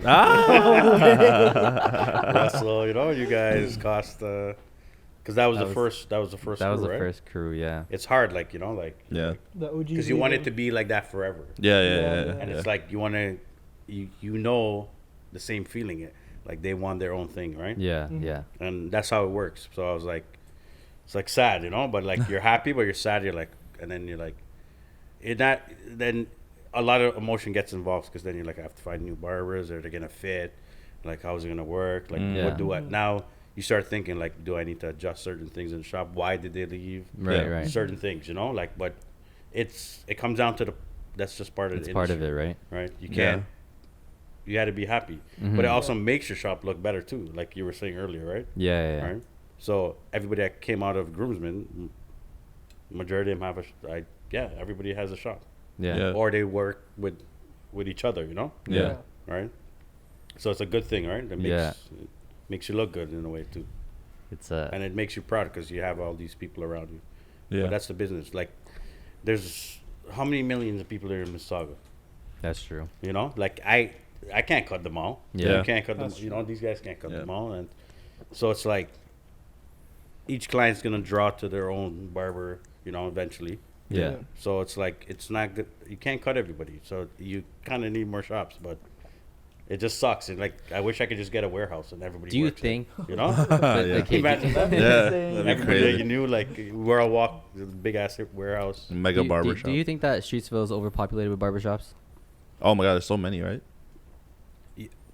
Ah. Russell, you know, you guys cost, because that was the first That was crew, the right? first crew. Yeah. It's hard, like, you know, like, Yeah. The OG. because you want it to be like that forever. Yeah. And it's like, you want to, you know, the same feeling. Like they want their own thing, right? Yeah. Mhm. Yeah. And that's how it works. So I was like, it's like sad, you know, but like you're happy, but you're sad. You're like, and then you're like, then a lot of emotion gets involved because then you're like, I have to find new barbers. Are they gonna fit? Like, how's it gonna work? Like, Yeah. what do I now? You start thinking like, do I need to adjust certain things in the shop? Why did they leave? Right. Yeah. Right. Certain things, you know, like, but it comes down to that's just part of It's the part of industry, it, right? right? You Yeah. can't. You got to be happy, Mhm. but it also makes your shop look better too, like you were saying earlier, right? Yeah. Yeah. Right. So everybody that came out of Groomsmen, majority of them have everybody has a shop, Yeah. Yeah. or they work with each other, you know, Yeah. right? So it's a good thing, right? That makes Yeah. makes you look good in a way too. It's and it makes you proud because you have all these people around you. Yeah. But that's the business. Like, there's how many millions of people there in Mississauga? that's true. You know, like I can't cut them all. Yeah. You can't cut them. That's You know, these guys can't cut Yeah. them all, and so it's like each client's gonna draw to their own barber. You know, eventually. Yeah. So it's like it's not good. You can't cut everybody. So you kind of need more shops, but it just sucks. And like I wish I could just get a warehouse and everybody. Do you works it, think? you know? But, Yeah. like, hey, Imagine that. Yeah, Insane. that'd be Everybody that you crazy. knew, like where I walk, the big ass warehouse. Mega barber shop. Do you think that Streetsville is overpopulated with barbershops? Oh my god, there's so many, right?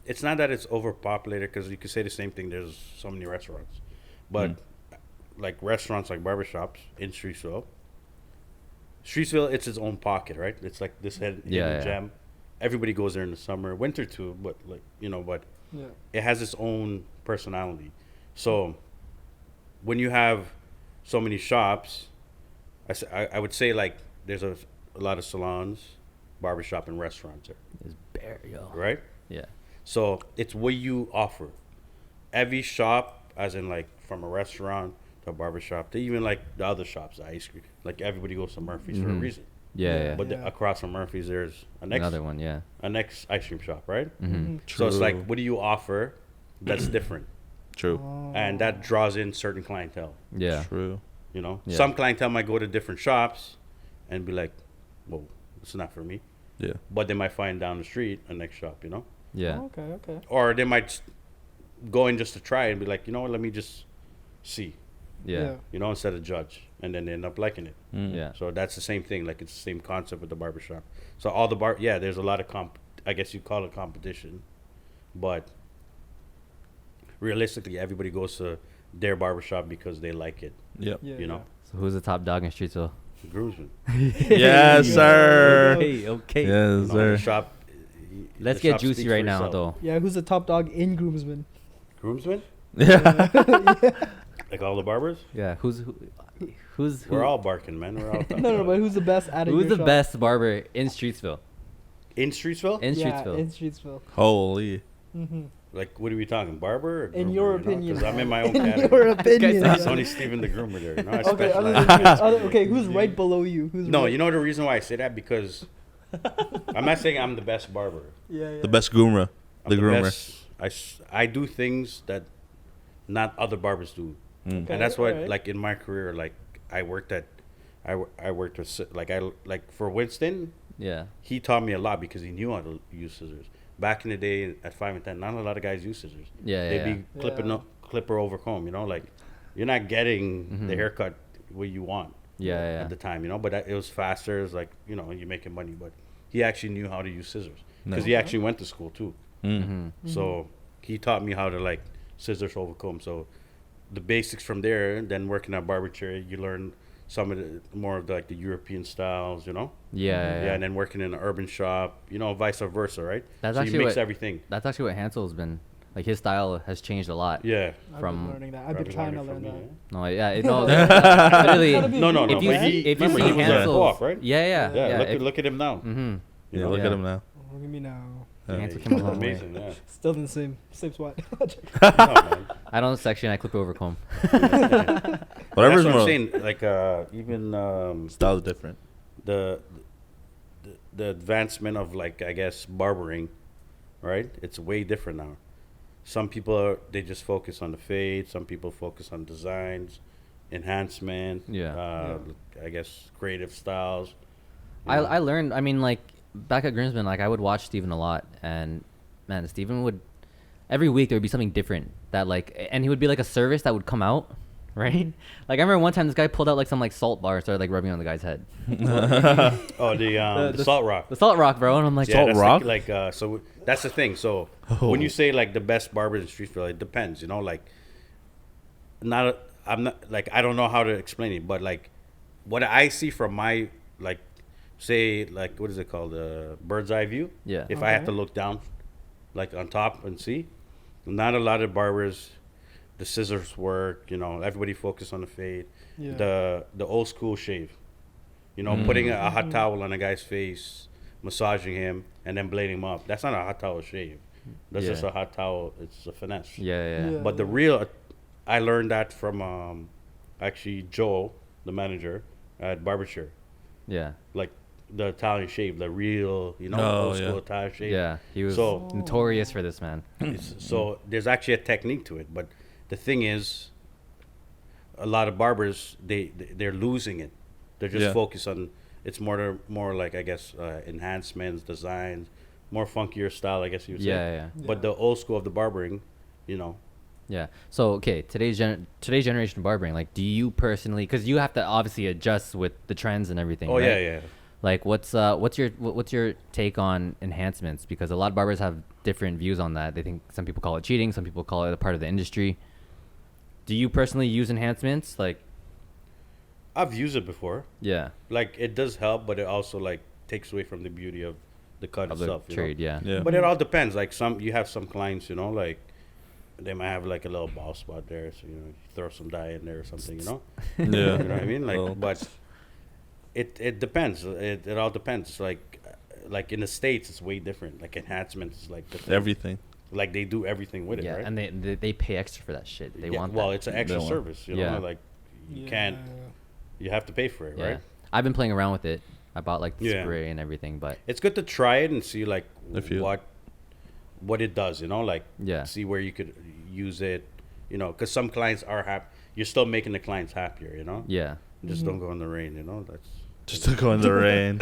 It's not that it's overpopulated because you could say the same thing. There's so many restaurants, but like restaurants, like barbershops in Streetsville. Streetsville, it's its own pocket, right? It's like this hidden Yeah. gem. Everybody goes there in the summer, winter too, but like but Yeah. it has its own personality. So when you have so many shops, I would say like there's a lot of salons, barbershop, and restaurants there, It's bare, yo. right? Yeah. So it's what you offer. Every shop, as in like from a restaurant to a barbershop to even like the other shops, the ice cream, like everybody goes to Murphy's for a Mhm. reason. Yeah. Yeah. Yeah. But Yeah. across from Murphy's, there's Another one. Yeah. a next ice cream shop, right? Mm-hmm. So it's like, True. what do you offer that's different? True. Oh. And that draws in certain clientele. Yeah. True. You know, Yeah. some clientele might go to different shops and be like, "Whoa, it's not for me." Yeah. But they might find down the street a next shop, you know, Yeah. Okay. Okay. or they might go in just to try and be like, you know what, let me just see, Yeah. you know, instead of judge, and then they end up liking it. Mm. Yeah. So that's the same thing. Like it's the same concept with the barbershop. So all the there's a lot of I guess you call it competition, but realistically, everybody goes to their barbershop because they like it. Yep. Yeah. You know, So who's the top dog in Streetsville? groomsmen. Yes, sir. Okay. Okay. You Yes, know, sir. the shop. Let's the get shop juicy speaks right for now, itself. though. Yeah. Who's the top dog in groomsmen? Groomsmen, Yeah. like all the barbers. Yeah. Who's We're all barking, man. We're all top No, dog. but who's the best at who's your the shop? best barber in Streetsville? in Streetsville. In Yeah, Streetsville. in Streetsville. Holy. Mm-hmm. Like, what are we talking, barber? Or In groomer, your you know? opinion. 'Cause I'm in my own In category. your opinion. guy's It's yeah. only Steven the groomer there. You know, I Okay. Other specialize. than okay. Who's right below you? Who's No, right? you know the reason why I say that because I'm not saying I'm the best barber. Yeah. Yeah. The best groomer. I'm The groomer. best. I do things that not other barbers do, Mm. Okay, and that's why alright. like in my career, like I worked with like for Winston, Yeah. he taught me a lot because he knew how to use scissors. Back in the day at 5 and 10, not a lot of guys use scissors. Yeah. They'd Yeah. be clipping Yeah. up, clipper over comb, you know, like you're not getting the Mhm. haircut where you want Yeah. Yeah. at the time, you know, but it was faster. It was like, you know, you're making money, but he actually knew how to use scissors because he Nice. actually went to school too. Mm. Mm-hmm. So he taught me how to like scissors over comb. So the basics from there, then working at barber chair, you learn some of the more of the, like the European styles, you know? Yeah. Yeah, and then working in an urban shop, you know, vice versa, right? That's so actually you mix what- everything. That's actually what Hansel's been like. His style has changed a lot. Yeah. I've from- been learning that. I've been Probably trying to learned learn it that. from No, yeah, no, Gotta literally. be No, no, no. If you but see, he, if you remember, see he was a Hansel's, co-op, right? yeah, yeah, Yeah, yeah. look at him now. Mm-hmm. Yeah, know? look Yeah. at him now. Look at me now. Yeah. Hansel came a long way. Amazing, yeah. Still in the same spot. No, man. I don't section. I clip over comb. That's Whatever's what I'm more. saying. Like, even Style's different. the the advancement of like I guess barbering, right? It's way different now. Some people they just focus on the fade. Some people focus on designs, enhancement. Yeah. I guess creative styles. I learned. I mean, like back at Groomsmen, like I would watch Steven a lot, and man, Steven would every week there would be something different that like, and he would be like a service that would come out, right? Like I remember one time this guy pulled out like some like salt bar and started like rubbing it on the guy's head. Oh, the salt rock. The salt rock, bro, and I'm like, Yeah, Salt that's rock? Like so that's the thing. So Oh. when you say like the best barbers in Streetsville, it depends. You know, like I'm not like I don't know how to explain it, but like what I see from my like say like what is it called bird's eye view. Yeah. If I have to Okay. look down, like on top and see, not a lot of barbers. The scissors work. You know, everybody focus on the fade. Yeah. The old school shave. You know, putting a hot towel on a guy's face, massaging him, and then blading him up. That's not a hot towel shave. That's Yeah. just a hot towel. It's a finesse. yeah, yeah, Yeah. But the real, I learned that from actually Joe, the manager at Barbershire. Yeah. Like the Italian shave, the real, old school Italian shave. Yeah. He was So- notorious for this, man. So there's actually a technique to it, but the thing is, a lot of barbers they're losing it. They're just focused on it's more like I guess enhancements, designs, more funkier style. I guess you would say. Yeah. But the old school of the barbering, Yeah. So okay, today's generation of barbering. Like, do you personally? Because you have to obviously adjust with the trends and everything. Oh right? yeah. Like, what's your take on enhancements? Because a lot of barbers have different views on that. They think some people call it cheating, some people call it a part of the industry. Do you personally use enhancements? Like, I've used it before. yeah, Like it does help, but it also like takes away from the beauty of the cut of the itself. trade. Yeah. Yeah. But it all depends. Like you have some clients, like they might have like a little bald spot there, so you throw some dye in there or something, Yeah. You know what I mean? Like, Well. but it depends. It all depends. Like in the States, it's way different. Like enhancements is like different. Everything. Like they do everything with Yeah, it, right? and they pay extra for that shit. They want well, that. it's an extra They want- service, Yeah. Like you can't. You have to pay for it, Yeah. right? I've been playing around with it. I bought like the Yeah. spray and everything, but It's good to try it and see like If you- what it does, like Yeah. see where you could use it, because some clients are happy. You're still making the clients happier, yeah. Just don't go in the rain, That's Just to go in the rain.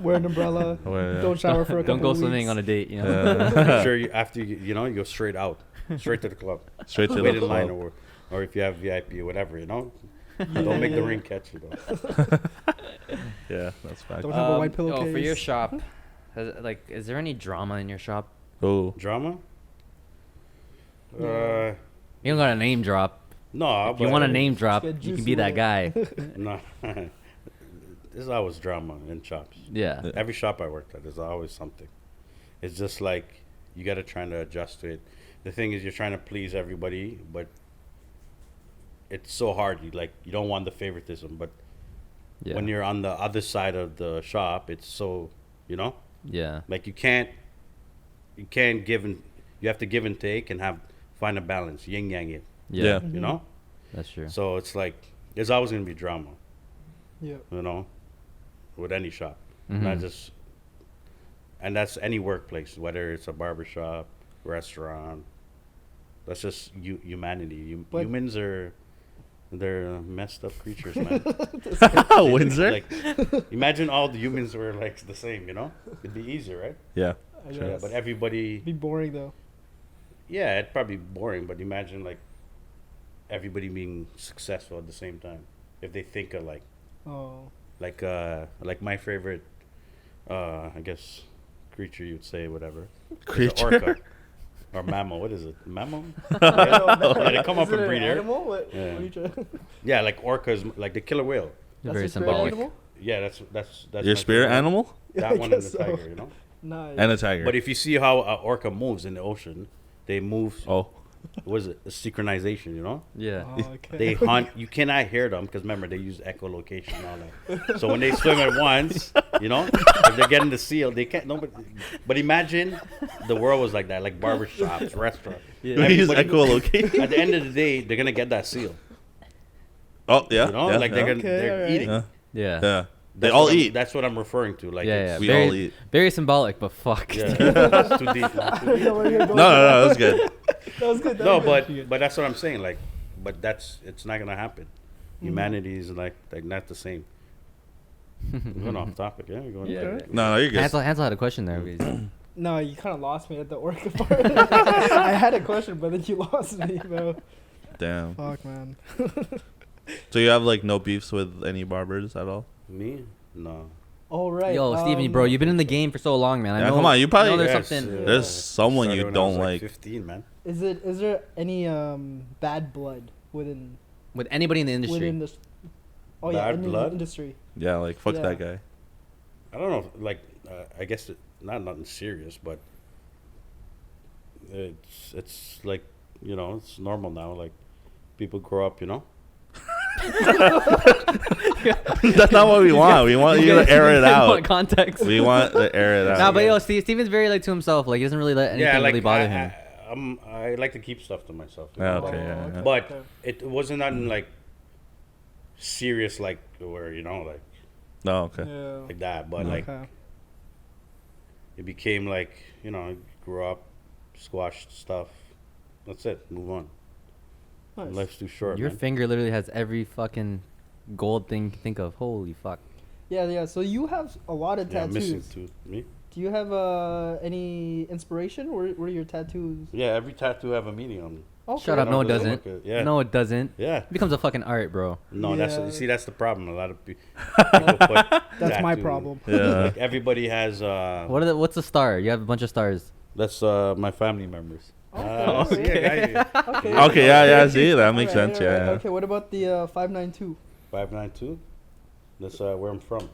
Wear an umbrella. Well, yeah. Don't shower for a couple Don't go weeks. swimming on a date. make sure you after you go straight out, straight to the club, Straight to wait the in line club. or if you have VIP or whatever, Don't make the ring catch you though. Yeah, that's fact. Don't have a white For your pillowcase. shop, is there any drama in your shop? Oh, Drama? You don't got a name drop. No, If you want a name drop, get you can juicy be that with guy. No. There's always drama in shops. Yeah. Yeah. Every shop I worked at, there's always something. It's just like you got to try to adjust to it. The thing is, you're trying to please everybody, but it's so hard. You don't want the favoritism, but Yeah. when you're on the other side of the shop, it's so Yeah. like you can't give and you have to give and take and find a balance, yin yang it. Yeah. Yeah. That's true. So it's like there's always gonna be drama, Yeah. with any shop, Mhm. not just. And that's any workplace, whether it's a barber shop, restaurant. That's just humanity. But- Humans they're messed up creatures, man. Windsor? Like, imagine all the humans were like the same, It'd be easier, right? Yeah. I Sure. Yeah, guess. but everybody, It'd be boring though. yeah, it'd probably be boring. But imagine like everybody being successful at the same time if they think alike. Oh. Like my favorite, I guess, creature you'd say, whatever. is a Creature? orca. Or mammal. What is it? Mammal? Yeah, they come up Is and it breed an here. animal? What Yeah. are you trying? Yeah, like orcas, like the killer whale. You're very your spirit symbolic. animal? Yeah, that's Your my spirit favorite. animal? That I one and the guess so. tiger, Nice. And a tiger. But if you see how an orca moves in the ocean, they move. Oh. What is it? A synchronization, Yeah. Oh, okay. They hunt. You cannot hear them because remember they use echolocation and all that. So when they swim at once, if they're getting the seal, they can't. Nobody. But imagine the world was like that, like barbershops, restaurants. We use Everybody- echolocation. At the end of the day, they're gonna get that seal. Oh, yeah. You yeah, like they're yeah. gonna, Okay, they're alright. eating. Yeah. Yeah. Yeah. They That's all what I'm- eat. That's what I'm referring to. Like, Yeah. Yeah. it's- We very, all eat. very symbolic, but fuck. yeah, that's too deep. man, too I deep. know where you're going. No, that's good. That was good. That No, was good. but that's what I'm saying. Like, but it's not gonna happen. Mm-hmm. Humanity is like not the same. We're going off topic. Yeah, we're going. Yeah. Okay. No, you're good. Hansel had a question there. because- No, you kind of lost me at the orca part. I had a question, but then you lost me, bro. Damn. Fuck, man. So you have like no beefs with any barbers at all? Me? No. All right. Yo, Steven, bro, you've been in the game for so long, man. I Yeah, know, come on, you probably- know there's Yes, something. yeah. There's someone Started you when I was, don't like. 15, man. Is there any bad blood within With anybody in the industry. within this? Oh yeah, Bad in blood? the industry. Yeah, like fuck Yeah. that guy. I don't know. Like, I guess nothing serious, but it's like it's normal now. Like, people grow up, That's not what we want. We want you to air it What out. context? We want to air it out. Nah, but yo, Steven's very like to himself. Like he doesn't really let anything yeah, like really bother him. I like to keep stuff to myself. Yeah, like, okay, yeah. but okay. it wasn't nothing like serious, like where like No, okay. Yeah. like that. But like Okay. it became like grew up, squashed stuff. That's it. Move on. Nice. Life's too short. Your man. finger literally has every fucking gold thing you can think of. Holy fuck. Yeah. So you have a lot of Yeah, tattoos. missing tooth. Me? Do you have any inspiration? Where are your tattoos? Yeah, every tattoo have a meaning on it. Okay. Shut up. No, it Really doesn't. look at- yeah. No, it doesn't. Yeah. It becomes a fucking art, bro. No, Yeah. you see, that's the problem. A lot of people put That's my tattoo- problem. Yeah. Like everybody has. What's a star? You have a bunch of stars. That's my family members. Okay. Yeah, Okay. Okay, yeah, see, that makes Alright, sense, alright. yeah. Okay, what about the 592? 592. That's where I'm from,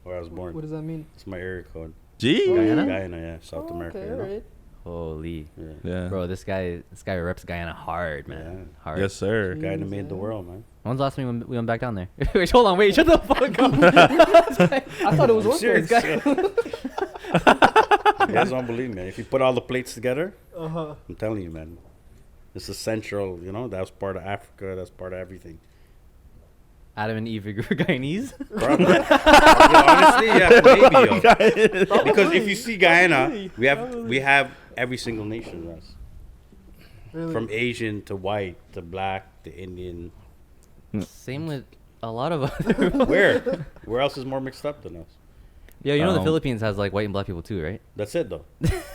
where I was born. What does that mean? It's my area code. Gee. Guyana? Guyana, yeah, South America. Okay, you know? alright. Holy. Yeah. Yeah. Bro, this guy reps Guyana hard, man. Yeah. Hard. Yes, sir. Guyana made the Yeah. world, man. When's the last time we went back down there? Wait, hold on. Wait, shut the fuck up. I thought it was I'm worth serious. it. You guys don't believe me. If you put all the plates together, Uh-huh. I'm telling you, man. It's a central, that's part of Africa. That's part of everything. Adam and Eve are Guyanese? Probably. Honestly, yeah, maybe, yo. Because if you see Guyana, we have every single nation, Russ. Really? From Asian to white to black to Indian. Same with a lot of other. Where else is more mixed up than us? Yeah, you know the Um, Philippines has like white and black people too, right? That's it, though.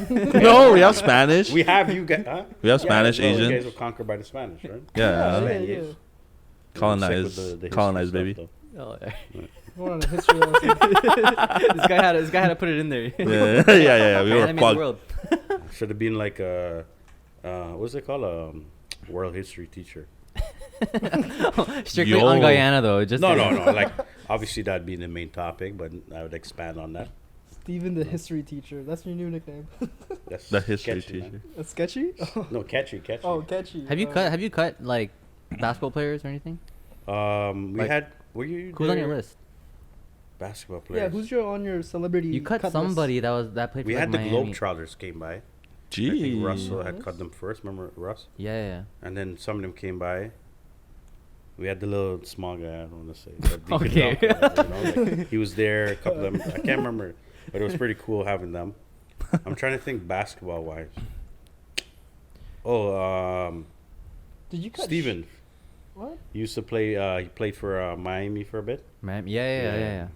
No, we have Spanish. We have you guys. Huh? We have Spanish, no, You Asian. guys were conquered by the Spanish, right? Yeah. yeah, yes. yeah. Colonized. Sick with the Colonized, history baby. stuff, Oh, Going on a history lesson. this guy had to put it in there. Yeah. We were Guyana made the plugged. world. though. Should have been like a, what's it called? World history teacher. Strictly Yo. on Guyana though. Just No. Like, obviously that'd be the main topic, but I would expand on that. Steven the history teacher. That's your new nickname. That's The history sketchy, man. teacher. That's sketchy? No, catchy. Oh, catchy. Have you cut like basketball players or anything? We Like, had. Were you? Who's on your there? list? Basketball players. Yeah, who's on your celebrity You cut list? somebody that played for We like, had the Miami. Globetrotters came by. I Gee. think Russell had cut them first. Remember Russ? Yeah. And then some of them came by. We had the little small guy. I don't want to say. But Deacon Okay. Doc, whatever, like, he was there. A couple of them. I can't remember, but it was pretty cool having them. I'm trying to think basketball wise. Oh, Did you cut Steven. What? He used to play. He played for Miami for a bit. Miami. Yeah.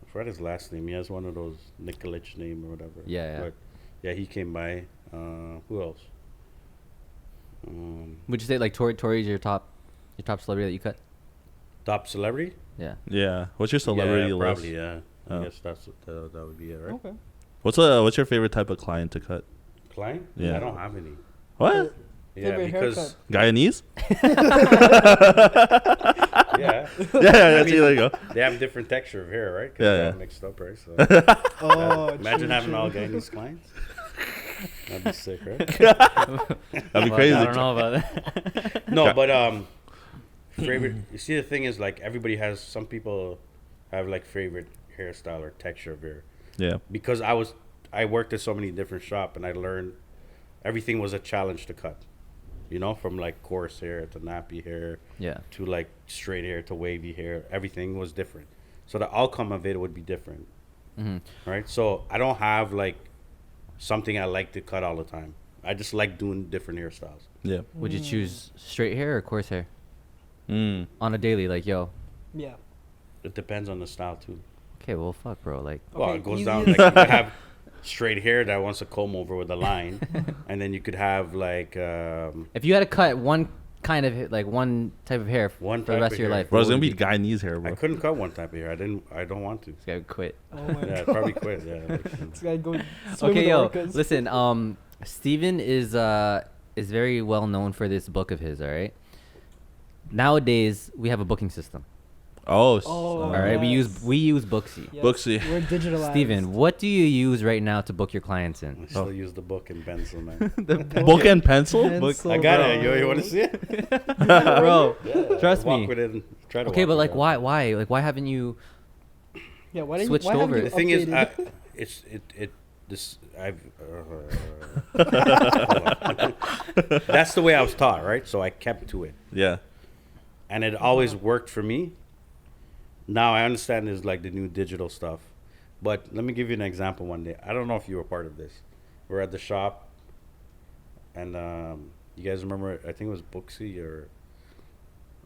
I forgot his last name. He has one of those Nikolic name or whatever. Yeah. But yeah, he came by. Who else? Would you say like Tory's your top celebrity that you cut? Top celebrity? Yeah. Yeah. What's your celebrity yeah, list? probably, yeah. Oh. I guess that would be it, right? Okay. What's your favorite type of client to cut? Client? Yeah. I don't have any. What? Yeah, Favorite because haircut? Guyanese? yeah, Yeah, see, there you go. they have different texture of hair, right? 'Cause Yeah, they're all yeah. mixed up, right? So Oh, imagine true, having true. all Guyanese clients. That'd be sick, right? That'd be Well, crazy. I don't know about that. No, but favorite. You see, the thing is, like, everybody has. Some people have like favorite hairstyle or texture of hair. Yeah. Because I worked at so many different shops, and I learned everything was a challenge to cut. You know, from like coarse hair to nappy hair Yeah. to like straight hair to wavy hair. Everything was different. So the outcome of it would be different. hmm Right? So I don't have like something I like to cut all the time. I just like doing different hairstyles. Yeah. Would you choose straight hair or coarse hair Mm. on a daily? Like, yo, Yeah. It depends on the style too. okay, well, fuck, bro. Like, Well, Okay, it goes you- down you- like you could have straight hair that wants a comb over with a line, and then you could have like if you had to cut one kind of like one type of hair One for the type rest of of your hair. life, Bro, it's what gonna would be it Guyanese hair, I bro. couldn't cut one type of hair. I don't want to. This guy would quit. Oh my Yeah, god. probably quit. Yeah. This guy go swim Okay, with yo, orcas. listen. Steven is very well known for this book of his. All right. Nowadays, we have a booking system. Oh, All right, yes. we use Booksy. Yes, Booksy. We're digitalized. Steven, what do you use right now to book your clients I in? still use the book and pencil, man. Book and pencil? Pencil, I got bro. it. You want to see it? Bro, Yeah, trust walk me. with it and try to Okay, walk but with like, it. why? Like, why haven't you? Yeah, why didn't Switched why haven't over. you The thing is, updated? this That's the way I was taught, right? So I kept to it, Yeah. and it always worked for me. Now I understand there's like the new digital stuff, but let me give you an example. One day, I don't know if you were part of this. We're at the shop, and you guys remember? I think it was Booksy or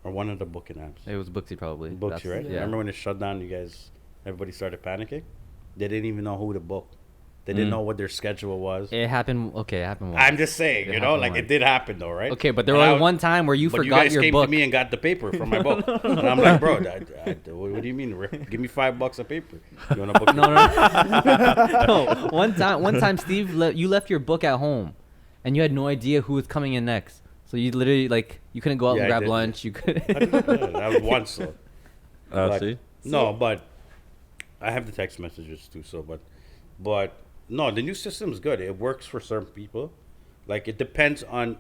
one of the booking apps. It was Booksy probably. Booksy, right? Yeah. Remember when it shut down? Everybody started panicking. They didn't even know who to book. They didn't know what their schedule was. It happened. Okay, it happened once. I'm just saying, It happened like once. it did happen though, right? Okay, but there And was one time where you but forgot you guys your came book. to me and got the paper from my book, and I'm like, bro, what do you mean? Rick? Give me $5 a paper. You want to book? No. No. One time, Steve, you left your book at home, and you had no idea who was coming in next. So you literally you couldn't go out Yeah, and I grab did. lunch. You could. That was once though. But- See. No, but I have the text messages too. So, but no, the new system's good. It works for certain people. Like it depends on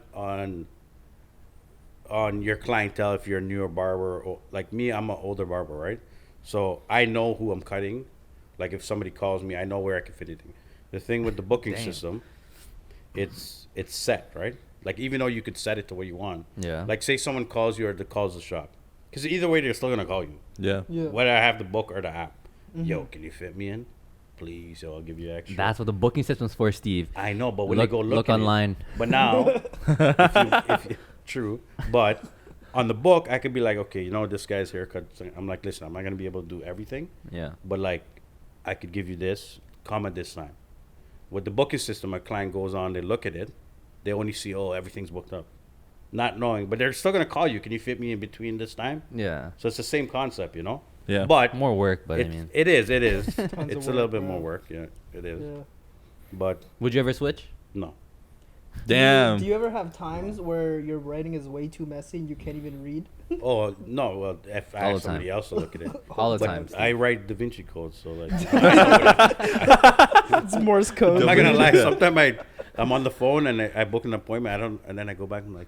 your clientele. If you're a newer barber, or like me, I'm an older barber, right? So I know who I'm cutting. Like if somebody calls me, I know where I can fit it in. The thing with the booking Damn. system, it's set, right? Like even though you could set it to what you want. Yeah. Like say someone calls you or calls the shop, because either way they're still gonna call you. Yeah. Yeah. Whether I have the book or the app. Yo, can you fit me in? Please, I'll give you extra. That's what the booking system's for, Steve. I know, but when Look- they go look at it- online. but now, true. But on the book, I could be like, okay, you know, this guy's haircut. I'm like, listen, I'm not gonna be able to do everything, Yeah. but like, I could give you this. Come at this time. With the booking system, a client goes on, they look at it, they only see, oh, everything's booked up, not knowing, but they're still gonna call you. Can you fit me in between this time? Yeah. So it's the same concept, you know. Yeah. But More work, but I it, mean, it is. It's of a little work, bit bro. more work. Yeah, it is. Yeah. But would you ever switch? no. Damn. Do you ever have times where your writing is way too messy and you can't even read? Oh no. Well, if I All ask the time. somebody else to look at it, All the but time. I write Da Vinci Code, so like, It's Morse code. I'm not gonna lie. Sometimes I'm on the phone and I book an appointment. And then I go back and I'm like,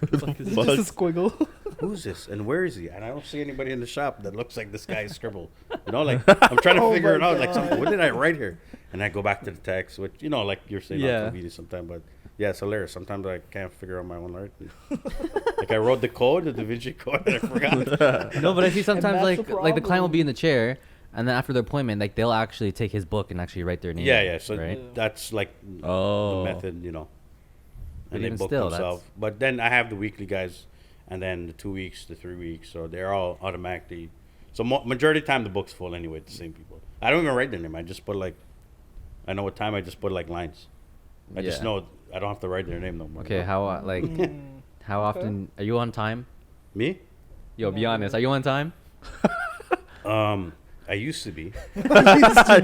It's just a squiggle. who's this and where is he? And I don't see anybody in the shop that looks like this guy's scribble. You know, like I'm trying to Oh figure it my out. Like, God. what did I write here? And I go back to the text, which you know, like you're saying Yeah. on TV sometimes, but yeah, it's hilarious. Sometimes I can't figure out my own writing. Like I wrote the code, the Da Vinci Code, and I forgot. No, but I see sometimes that's the like the client will problem. be in the chair, and then after the appointment, like they'll actually take his book and actually write their name. Yeah. So right. that's like Oh. the method, you know. But And they even book still, themselves. But then I have the weekly guys, and then the 2 weeks, the 3 weeks. So they're all automatically. So majority of the time the book's full anyway. The same people. I don't even write their name. I just put like, I know what time. I just put like lines. I just Yeah. know I don't have to write their name no more. Okay, how like Mm. how Okay. often are you on time? Me? Yo, be No. honest. Are you on time? I used to be. How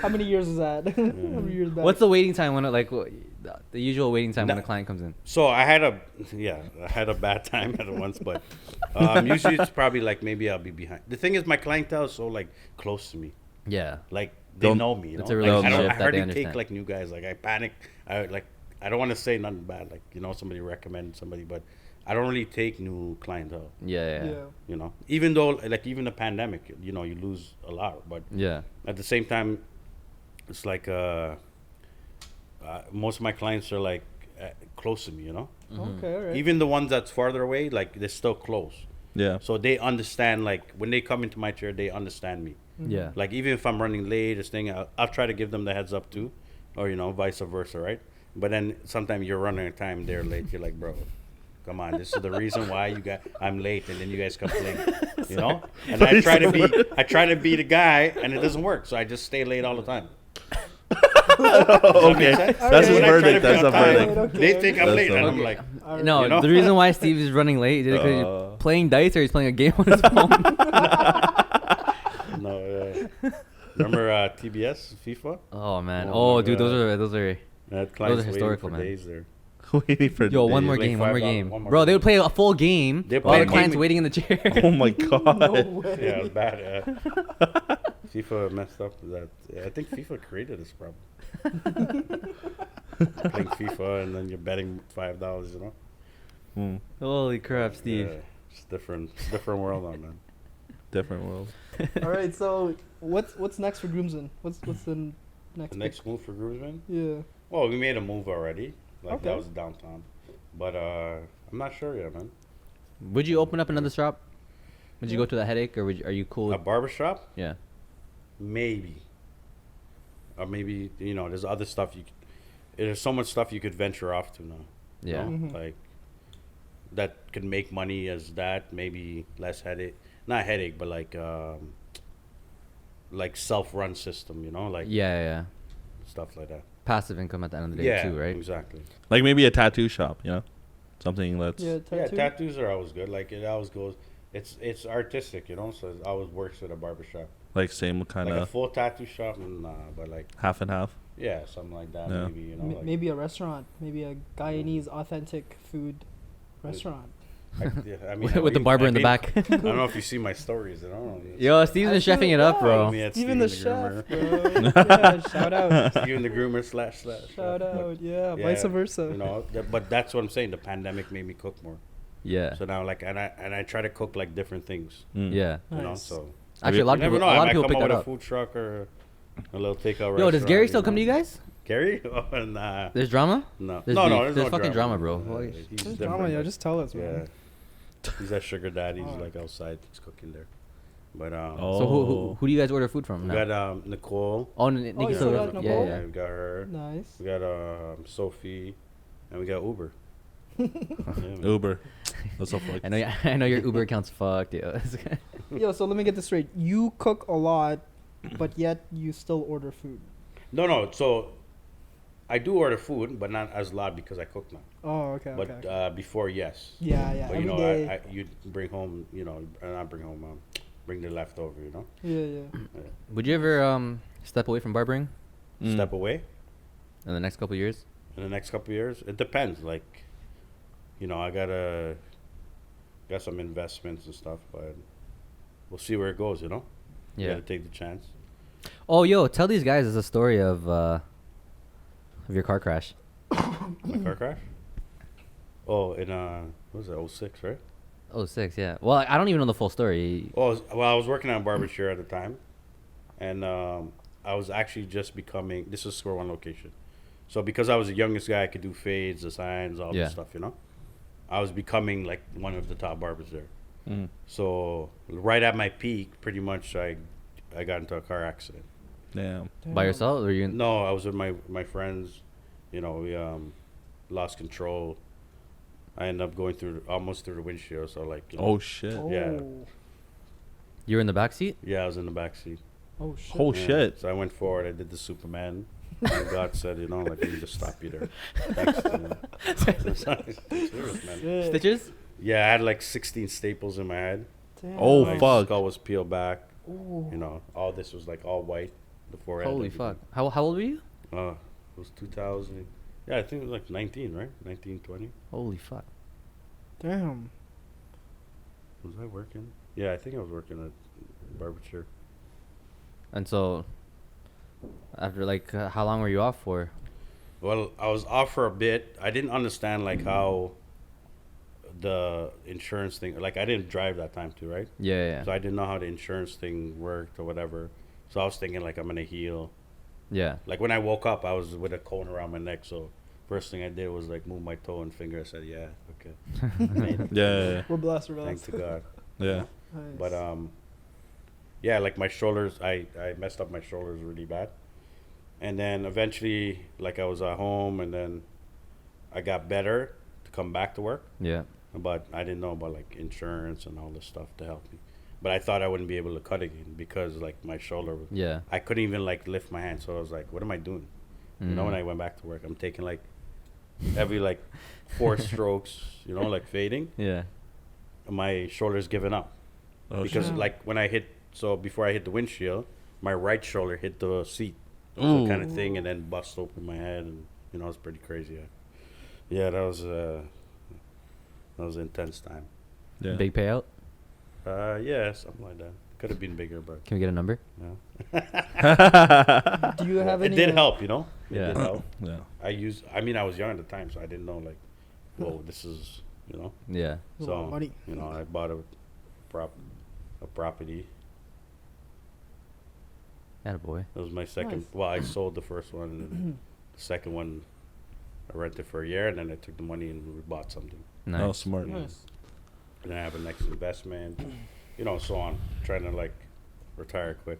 many years is that? How many years back? What's the waiting time when the usual waiting time when No. a client comes in? So I had a bad time at once, but usually it's probably like maybe I'll be behind. The thing is, my clientele is so like close to me. Yeah. Like they Don't- know me. You know? It's a Like, I relationship that they hardly understand. take like new guys. Like I panic. I don't want to say nothing bad. Like you know, somebody recommend somebody, but I don't really take new clientele. Yeah. Yeah. You know, even though like even the pandemic, you know, you lose a lot, but Yeah. at the same time, it's like most of my clients are like close to me. You know, Okay, all right. even the ones that's farther away, like they're still close. Yeah. So they understand. Like when they come into my chair, they understand me. Yeah. Like even if I'm running late, this thing, I'll try to give them the heads up too, or you know, vice versa, right? But then sometimes you're running a time, they're late. You're like, bro, come on, this is the reason why I'm late, and then you guys complain, you know. And I try to be the guy, and it doesn't work, so I just stay late all the time. Okay. That's his When I try to verdict. be That's on a time, verdict. Okay. They think I'm That's late, and I'm okay. like, All right. No, You know? the reason why Steve is running late is because he's playing dice or he's playing a game on his phone. no. Remember TBS, FIFA? Oh man. Oh, Oh, my dude, God. those are. That client's waiting historical, for man. days there. Waiting for Yo, one days. more like game, one more $5, game. one more Bro, they game. would play a full game They while play the client's game- waiting in the chair. Oh my god. No way. Yeah, it was bad. FIFA messed up that. Yeah, I think FIFA created this problem. Playing FIFA and then you're betting $5, you know? Mm, Holy crap, Steve. Yeah, it's different world on man. different world. All right. So what's next for Groomsmen? What's the The next move for Groomsmen? Yeah. Well, we made a move already. Like Okay. that was downtown, but I'm not sure yet, man. Would you open up another shop? Would you Yeah. go to the headache, or are you cool? A With, barbershop? yeah. Maybe. Or maybe there's other stuff there's so much stuff you could venture off to now. you Yeah. know? Mhm. Like that could make money as that, maybe less headache. Not headache, but like self-run system, like Yeah. stuff like that. Passive income at the end of the day Yeah, too, right? exactly. Like maybe a tattoo shop, something that's Yeah, Yeah, tattoo. tattoos are always good. Like it always goes. It's artistic, so it always works with a barbershop. like same kind Like a of full tattoo shop, nah, but like half and half. yeah, something like that. Yeah. Maybe like, Maybe a restaurant. Maybe a Guyanese authentic food restaurant. I mean, With the barber in the back. I don't know if you see my stories. Yo, Steve's been chefing it up, bro. Me at Steven the Groomer. chef, bro. Yeah, shout out. Steven the Groomer / Shout out. Yeah, Yeah, vice versa. But that's what I'm saying. The pandemic made me cook more. Yeah. So now, and I try to cook like different things. Mm. Yeah. Nice. So Actually, a lot you of never people, know. a I lot might of people come pick up that with a up. food truck or a little takeout. Yo, does restaurant, Gary still come to you guys? Gary? Oh, nah. There's drama? No. There's no, beef. there's There's no fucking drama, drama, bro. He's Just different, drama, yo. but- Just tell us, Yeah. man. He's that sugar daddy. He's Oh. like outside. He's cooking there. But So who do you guys order food from we now? got Nicole. Oh, you Nikki still still got does- Nicole? yeah. We got her. Nice. We got Sophie, and we got Uber. Yeah, man. Uber. That's so fuck. I know your Uber account's fucked, yo. Yo, so let me get this straight. You cook a lot, but yet you still order food. No. So I do order food, but not as lot because I cook now. Oh, okay. But okay. before, yes. Yeah. But Every day. I you bring home, not bring home, bring the leftover, Yeah. Would you ever step away from barbering Step away in the next couple years? in the next couple of years. It depends. Like, I got some investments and stuff, but we'll see where it goes. You Yeah. gotta take the chance. Oh, yo, tell these guys a story of your car crash. My car crash. Oh, in what was it? 06, right? Oh, 06, yeah. Well, I don't even know the full story. Well, I was working on a barber chair at the time, and I was actually just becoming. This is Square One location, so because I was the youngest guy, I could do fades, the signs, all Yeah. this stuff. I was becoming like one of the top barbers there. Mm. So right at my peak, pretty much, I got into a car accident. Damn. By yourself, or you? No, I was with my friends. We lost control. I ended up going almost through the windshield. So like, Oh shit. Oh. Yeah. You were in the back seat. yeah, I was in the back seat. Oh shit. Oh Yeah. shit. So I went forward. I did the Superman. And God said, let me just stop you there. Thanks, Serious, man. Shit. Stitches. Yeah, I had like 16 staples in my head. Damn. Oh, My fuck. skull was peeled back. Ooh. All this was like all white. The forehead. Holy everything. fuck! How old were you? It was 2000. Yeah, I think it was like 19, right? 19, 20. Holy fuck! Damn. Was I working? Yeah, I think I was working at barber chair. And so, after how long were you off for? Well, I was off for a bit. I didn't understand like how the insurance thing. Like I didn't drive that time too, right? Yeah. So I didn't know how the insurance thing worked or whatever. So I was thinking like I'm gonna heal. Yeah. Like when I woke up, I was with a cone around my neck. So first thing I did was like move my toe and finger. I said, "Yeah, okay." Made it. Yeah. We're blessed. We're Thanks blessed. to God. Yeah. Nice. But yeah, like my shoulders, I messed up my shoulders really bad. And then eventually, like I was at home, and then I got better to come back to work. Yeah. But I didn't know about like insurance and all this stuff to help me. But I thought I wouldn't be able to cut again because like my shoulder, Yeah. I couldn't even like lift my hand. So I was like, what am I doing? When I went back to work, I'm taking like every like 4 strokes, like fading. Yeah. My shoulder's giving up Oh, because shit. like when I before I hit the windshield, my right shoulder hit the seat, Ooh. kind of thing, and then bust open my head, and it was pretty crazy. Yeah, that was an intense time. Yeah. Big payout. Yeah, something like that. Could have been bigger, but Can we get a number? no. Do you have It any? did help, It Yeah. did help. Yeah. I was young at the time, so I didn't know like, whoa, this is, Yeah. A lot So of money. I bought a property. Attaboy. That was my second. Nice. Well, I sold the first one, and then the second one I rented for a year, and then I took the money and we bought something. Nice. Oh, smart. Yeah. Nice. And I have a next investment, so on. Trying to like retire quick.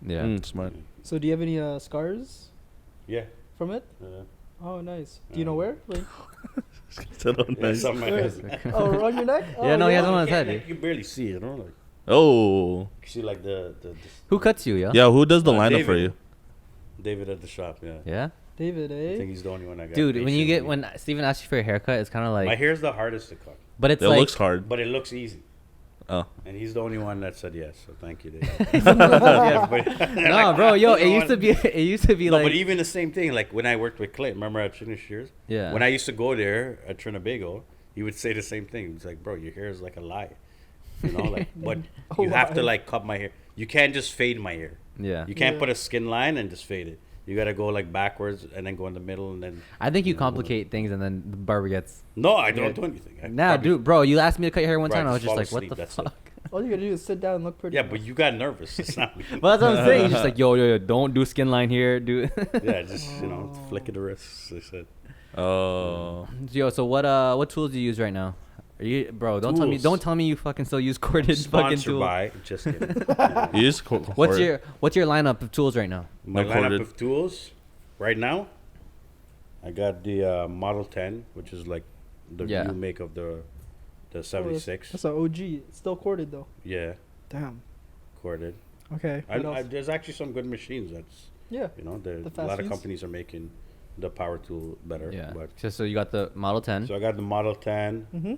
Yeah. Smart. So do you have any scars Yeah. from it? Oh, nice. Do you know where? Like, So nice. Something like Where? that. oh, on your neck? Oh, Yeah, no, he has You one on his can't, head. like, you barely see it, Like, Oh. you see like the Who cuts you, yo? Yeah, who does the lineup for David. you? David at the shop. Yeah. Yeah? David, I eh? think he's the only one I got. Dude, when you get, patiently. when Steven asks you for a haircut, it's kind of my like, hair's the hardest to cut, but it's It like, looks hard. but it looks easy. Oh. And he's the only one that said yes. So thank you, David. Yeah, But- no, bro, yo, You know what? it used to be No, like, but even the same thing. Like when I worked with Clint, remember at Finish Shears? yeah. When I used to go there at Trinbago, he would say the same thing. He's like, "Bro, your hair is like a lie," like. But A you have to lie. like cut my hair. You can't just fade my hair. yeah. You can't Yeah. put a skin line and just fade it. You gotta go like backwards and then go in the middle and then. I think you complicate things and then the barber gets, No, I don't Yeah. do anything. I nah, probably- dude, bro, you asked me to cut your hair one Bro, I time, I was just just fall like, what asleep, the that's it. fuck? All you gotta do is sit down and look pretty. Yeah, but you got nervous. It's not me. Well, that's what I'm saying. You're just like, yo, don't do skin line here, do. Yeah, just flick of the wrist. They said. Oh. Yo, so what tools do you use right now? Are you, bro? Tools. Don't tell me you fucking still use corded fucking Sponsored tools. by. Just kidding. You just What's your lineup of tools right now? My No lineup corded. of tools right now. I got the Model 10, which is like the Yeah. new make of the Oh, 76. That's an OG. It's still corded though. Yeah, Damn. corded. Okay. What else? There's actually some good machines. That's yeah. a The fast lot of feeds? companies are making the power tool better. Yeah. But So you got the Model 10. so I got the Model 10. Mm-hmm.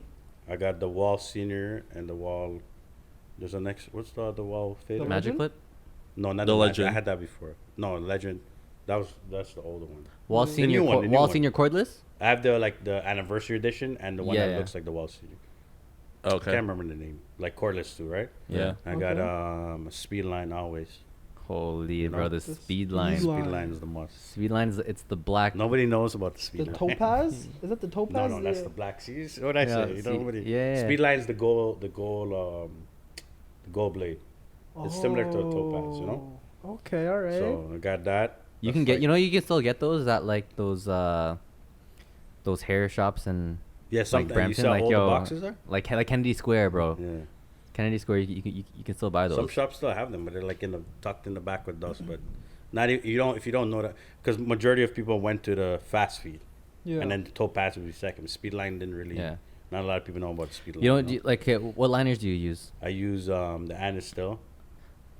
I got the Wall Senior and the Wall. There's a next. What's the Wall Fader? The Magic Legend? Clip. No, not The the Legend. I Legend. had that before. No, Legend. That's the older one. Wall The Senior. new one, the new Wall one. Senior cordless. I have the anniversary edition and the one Yeah, that yeah. looks like the Wall Senior. I Okay. can't remember the name. Like cordless too, right? Yeah. I got Okay. a speed line always. Holy, You bro, know, the the speed speed line. line. Speed line is the must. Speed lines. It's the black. Nobody knows about the The speed line. topaz? Is that the topaz? No, that's the black seas. What I Yeah, say? You see- know, nobody. yeah, yeah. Speed line is the gold blade. It's similar to a topaz, you know? Oh, okay, all right. So I got that. You That's can get. like- You know, you can still get those at like those hair shops and Yeah, something. You Brampton, sell like, all yo, the boxes there. like Kennedy Square, bro. Yeah. Kennedy Square. You can still buy those. Some shops still have them, but they're like tucked in the back with dust. But not you don't if you don't know that because majority of people went to the fast feed yeah. and then the topaz would be second. Speed line didn't really. Yeah. Not a lot of people know about the speed line. You know, no? do you, like what liners do you use? I use the Annis still.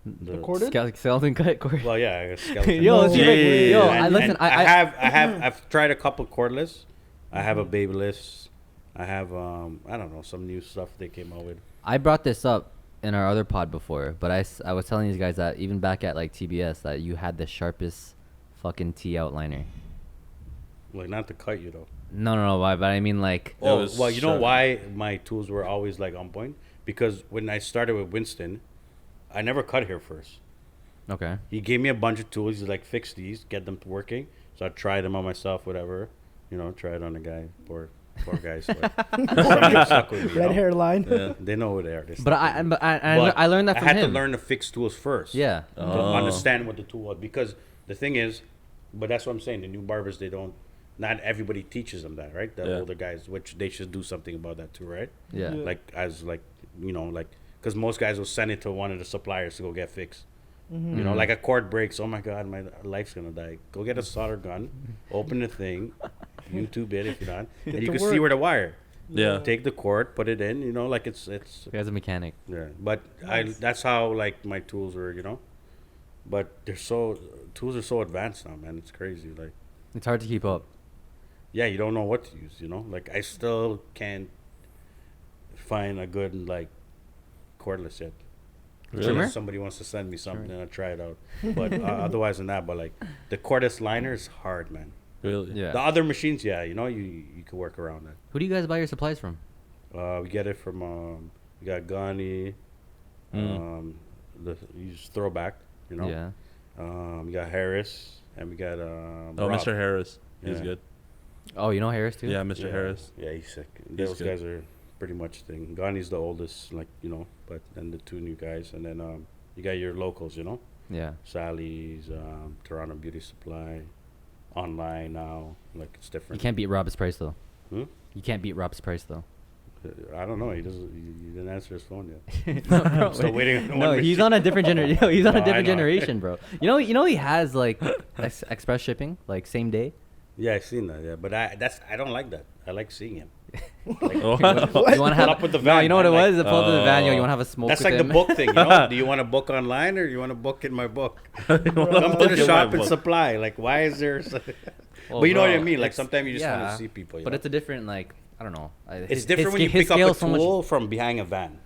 The corded? Skeleton cut cord. Well, yeah, I got skeleton. Yo, No. see, like, Yeah. yo, And- I listen. and I I've tried a couple cordless. I have a babeless. I have I don't know some new stuff they came out with. I brought this up in our other pod before, but I was telling these guys that even back at like TBS that you had the sharpest fucking T outliner. Like not to cut you though. No, but I mean like It was well, you know sharp. why my tools were always like on point? Because when I started with Winston, I never cut hair first. okay. He gave me a bunch of tools. He's like, fix these, get them working. So I tried them on myself, whatever. Try it on a guy. Poor guys. But somebody stuck with me, Red hairline. Yeah. They know who they are. They But stuck I with me. I, I learned that from I had him. to learn to fix tools first. Yeah. To Oh. understand what the tool was. Because the thing is, but that's what I'm saying. The new barbers, not everybody teaches them that, right? The Yeah. older guys, which they should do something about that too, right? Yeah. Yeah. Because most guys will send it to one of the suppliers to go get fixed. Mm-hmm. Mhm. Like a cord breaks. Oh my God, my life's gonna die. Go get a solder gun, open the thing, YouTube it if you're not, and you to can see work. where the wire. Yeah. Take the cord, put it in. Like it's You guys a mechanic. yeah. But Nice. that's how like my tools were, But tools are so advanced now, man. It's crazy. Like It's hard to keep up. yeah, you don't know what to use. Like I still can't find a good like cordless yet. Really? Trimmer? Unless somebody wants to send me something, I'll try it out. But otherwise than that, but like the cordless liner is hard, man. Really? The Yeah. other machines, yeah, you can work around that. Who do you guys buy your supplies from? We get it from we got Ghani, you just throwback, Yeah. We got Harris and we got Oh, Rob. Mr. Harris. He's Yeah. good. Oh, you know Harris too? Yeah, Mr. Yeah. Harris. Yeah, he's sick. He's Those good. guys are pretty much the thing. Ghani's the oldest, but then the two new guys, and then you got your locals, Yeah. Sally's, Toronto Beauty Supply, online now. Like it's You different. can't beat Rob's price though. Hmm? You can't beat Rob's price though. I don't know. He doesn't. He didn't answer his phone yet. No, bro, I'm still waiting. On no, one he's receipt. on a different generation. He's on No, a I different know. generation, bro. You know he has like express shipping, like same day. Yeah, I've seen that. Yeah, but I don't like that. I like seeing him. Oh, You want to Pull have up with the no, van, you know what it man, was? The pull up to the van. Yo, you want to have a smoke? That's with like the him? book thing, you know? Do you want to book online or you want to book in my book? Come to the shop and supply. Like, why is there? Well, But you know what I bro, mean? Like it's- sometimes you just want yeah, to see people. You But know? it's a different like I don't know. It's different when you pick up a tool from behind a van,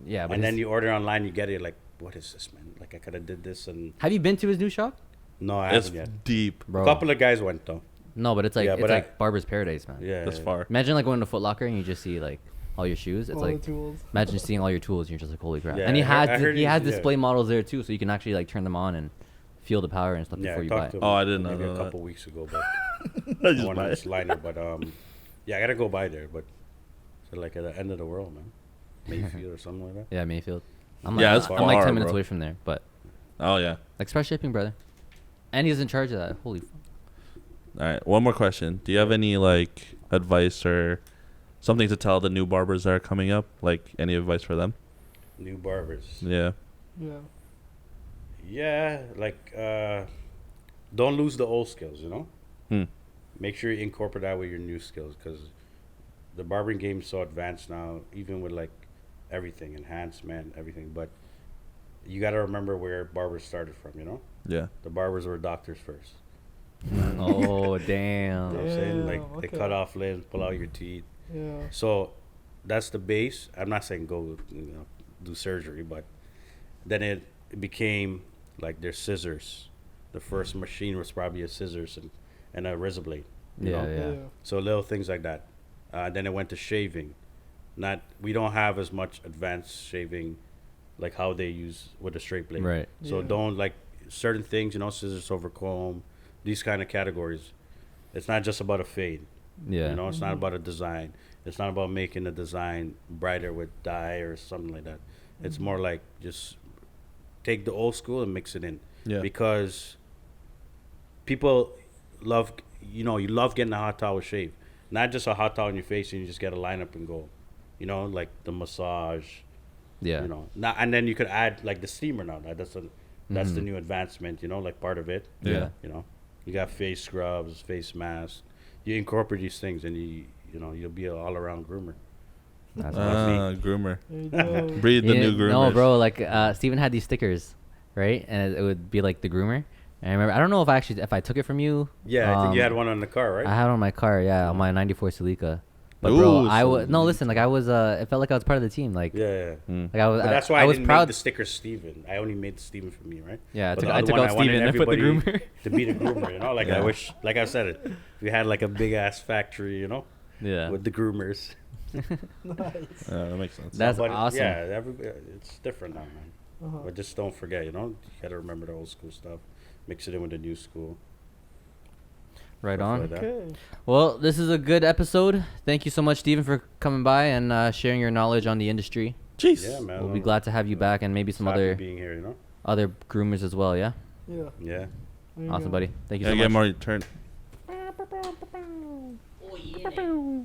Yeah, but and then his- you order online. You get it. Like, what is this, man? Like, I could have did this, and have you been to his new shop, no, I it's haven't yet. deep. bro? A couple of guys went though. No, but it's like Yeah, it's but like Barber's Paradise, man. Yeah, This far. Imagine like going to Foot Locker and you just see like all your shoes. It's All like the tools. imagine seeing all your tools and you're just like holy crap. Yeah, And he I heard he he's- has yeah. display models there too, so you can actually like turn them on and feel the power and stuff Yeah, before I you buy talked it. to him Oh, I didn't know maybe a that. couple weeks ago, but I I just wanted buy this it. liner. But yeah, I gotta go by there. But so like at the end of the world, man, Mayfield or something like that. Yeah, Mayfield. I'm Yeah, like, it's I'm like far, 10 minutes bro. away from there, but Oh yeah. express shipping, brother. And he's in charge of that. Holy. All right. One more question. Do you have any like advice or something to tell the new barbers that are coming up? Like any advice for them? New barbers. Yeah. Yeah. Yeah, like don't lose the old skills. You know, Hmm. make sure you incorporate that with your new skills because the barbering game is so advanced now. Even with like everything, enhancement, everything, but you got to remember where barbers started from. You know, Yeah. the barbers were doctors first. Oh You damn. know what I'm saying? Like Yeah, they okay. cut off limbs, pull out your teeth. Yeah. So that's the base. I'm not saying go, do surgery, but then it became like there's scissors. The first machine was probably a scissors and a razor blade. You Yeah, know? yeah. So little things like that. Then it went to shaving. We don't have as much advanced shaving like how they use with a straight blade. Right. So Yeah. don't like certain things, scissors over comb, these kind of categories. It's not just about a fade. Yeah. It's not about a design. It's not about making the design brighter with dye or something like that. It's more like just take the old school and mix it in. Yeah. Because people love, you love getting a hot towel shave. Not just a hot towel on your face and you just get a lineup and go. Like the massage. Yeah. Now, and then you could add like the steamer now. That's the Mhm. new advancement, like part of it. Yeah. You got face scrubs, face masks. You incorporate these things and you'll be an all-around groomer. That's what I think. Groomer. There you go. Breed the Yeah, new groomers. No, bro. Like Steven had these stickers, right? And it would be like the groomer. And I remember, I don't know if I took it from you. Yeah, I think you had one on the car, right? I had it on my car, yeah, on my '94 Celica. But bro, Ooh, I was Celica. no listen. Like I was, it felt like I was part of the team. Like, Yeah. Mm. like I was. But that's why I I was didn't proud. make the sticker Steven. I only made Steven for me, right? Yeah, But the I other took one, out I wanted Steven and I put the everybody groomer. to be the groomer, Like I Yeah. wish, like I said it, we had like a big ass factory, Yeah, with the groomers. Nice. That makes sense. That's But awesome. Yeah, it's different now, man. Uh-huh. But just don't forget, you gotta remember the old school stuff, mix it in with the new school. Right stuff on. like that. Okay. Well, this is a good episode. Thank you so much, Steven, for coming by and sharing your knowledge on the industry. Jeez. Yeah, man. We'll be glad to have you back and maybe some Happy other being here, other groomers as well. Yeah. Yeah. Yeah. There you Awesome, go. buddy. Thank you Can so I much. get more turn? Oh, yeah.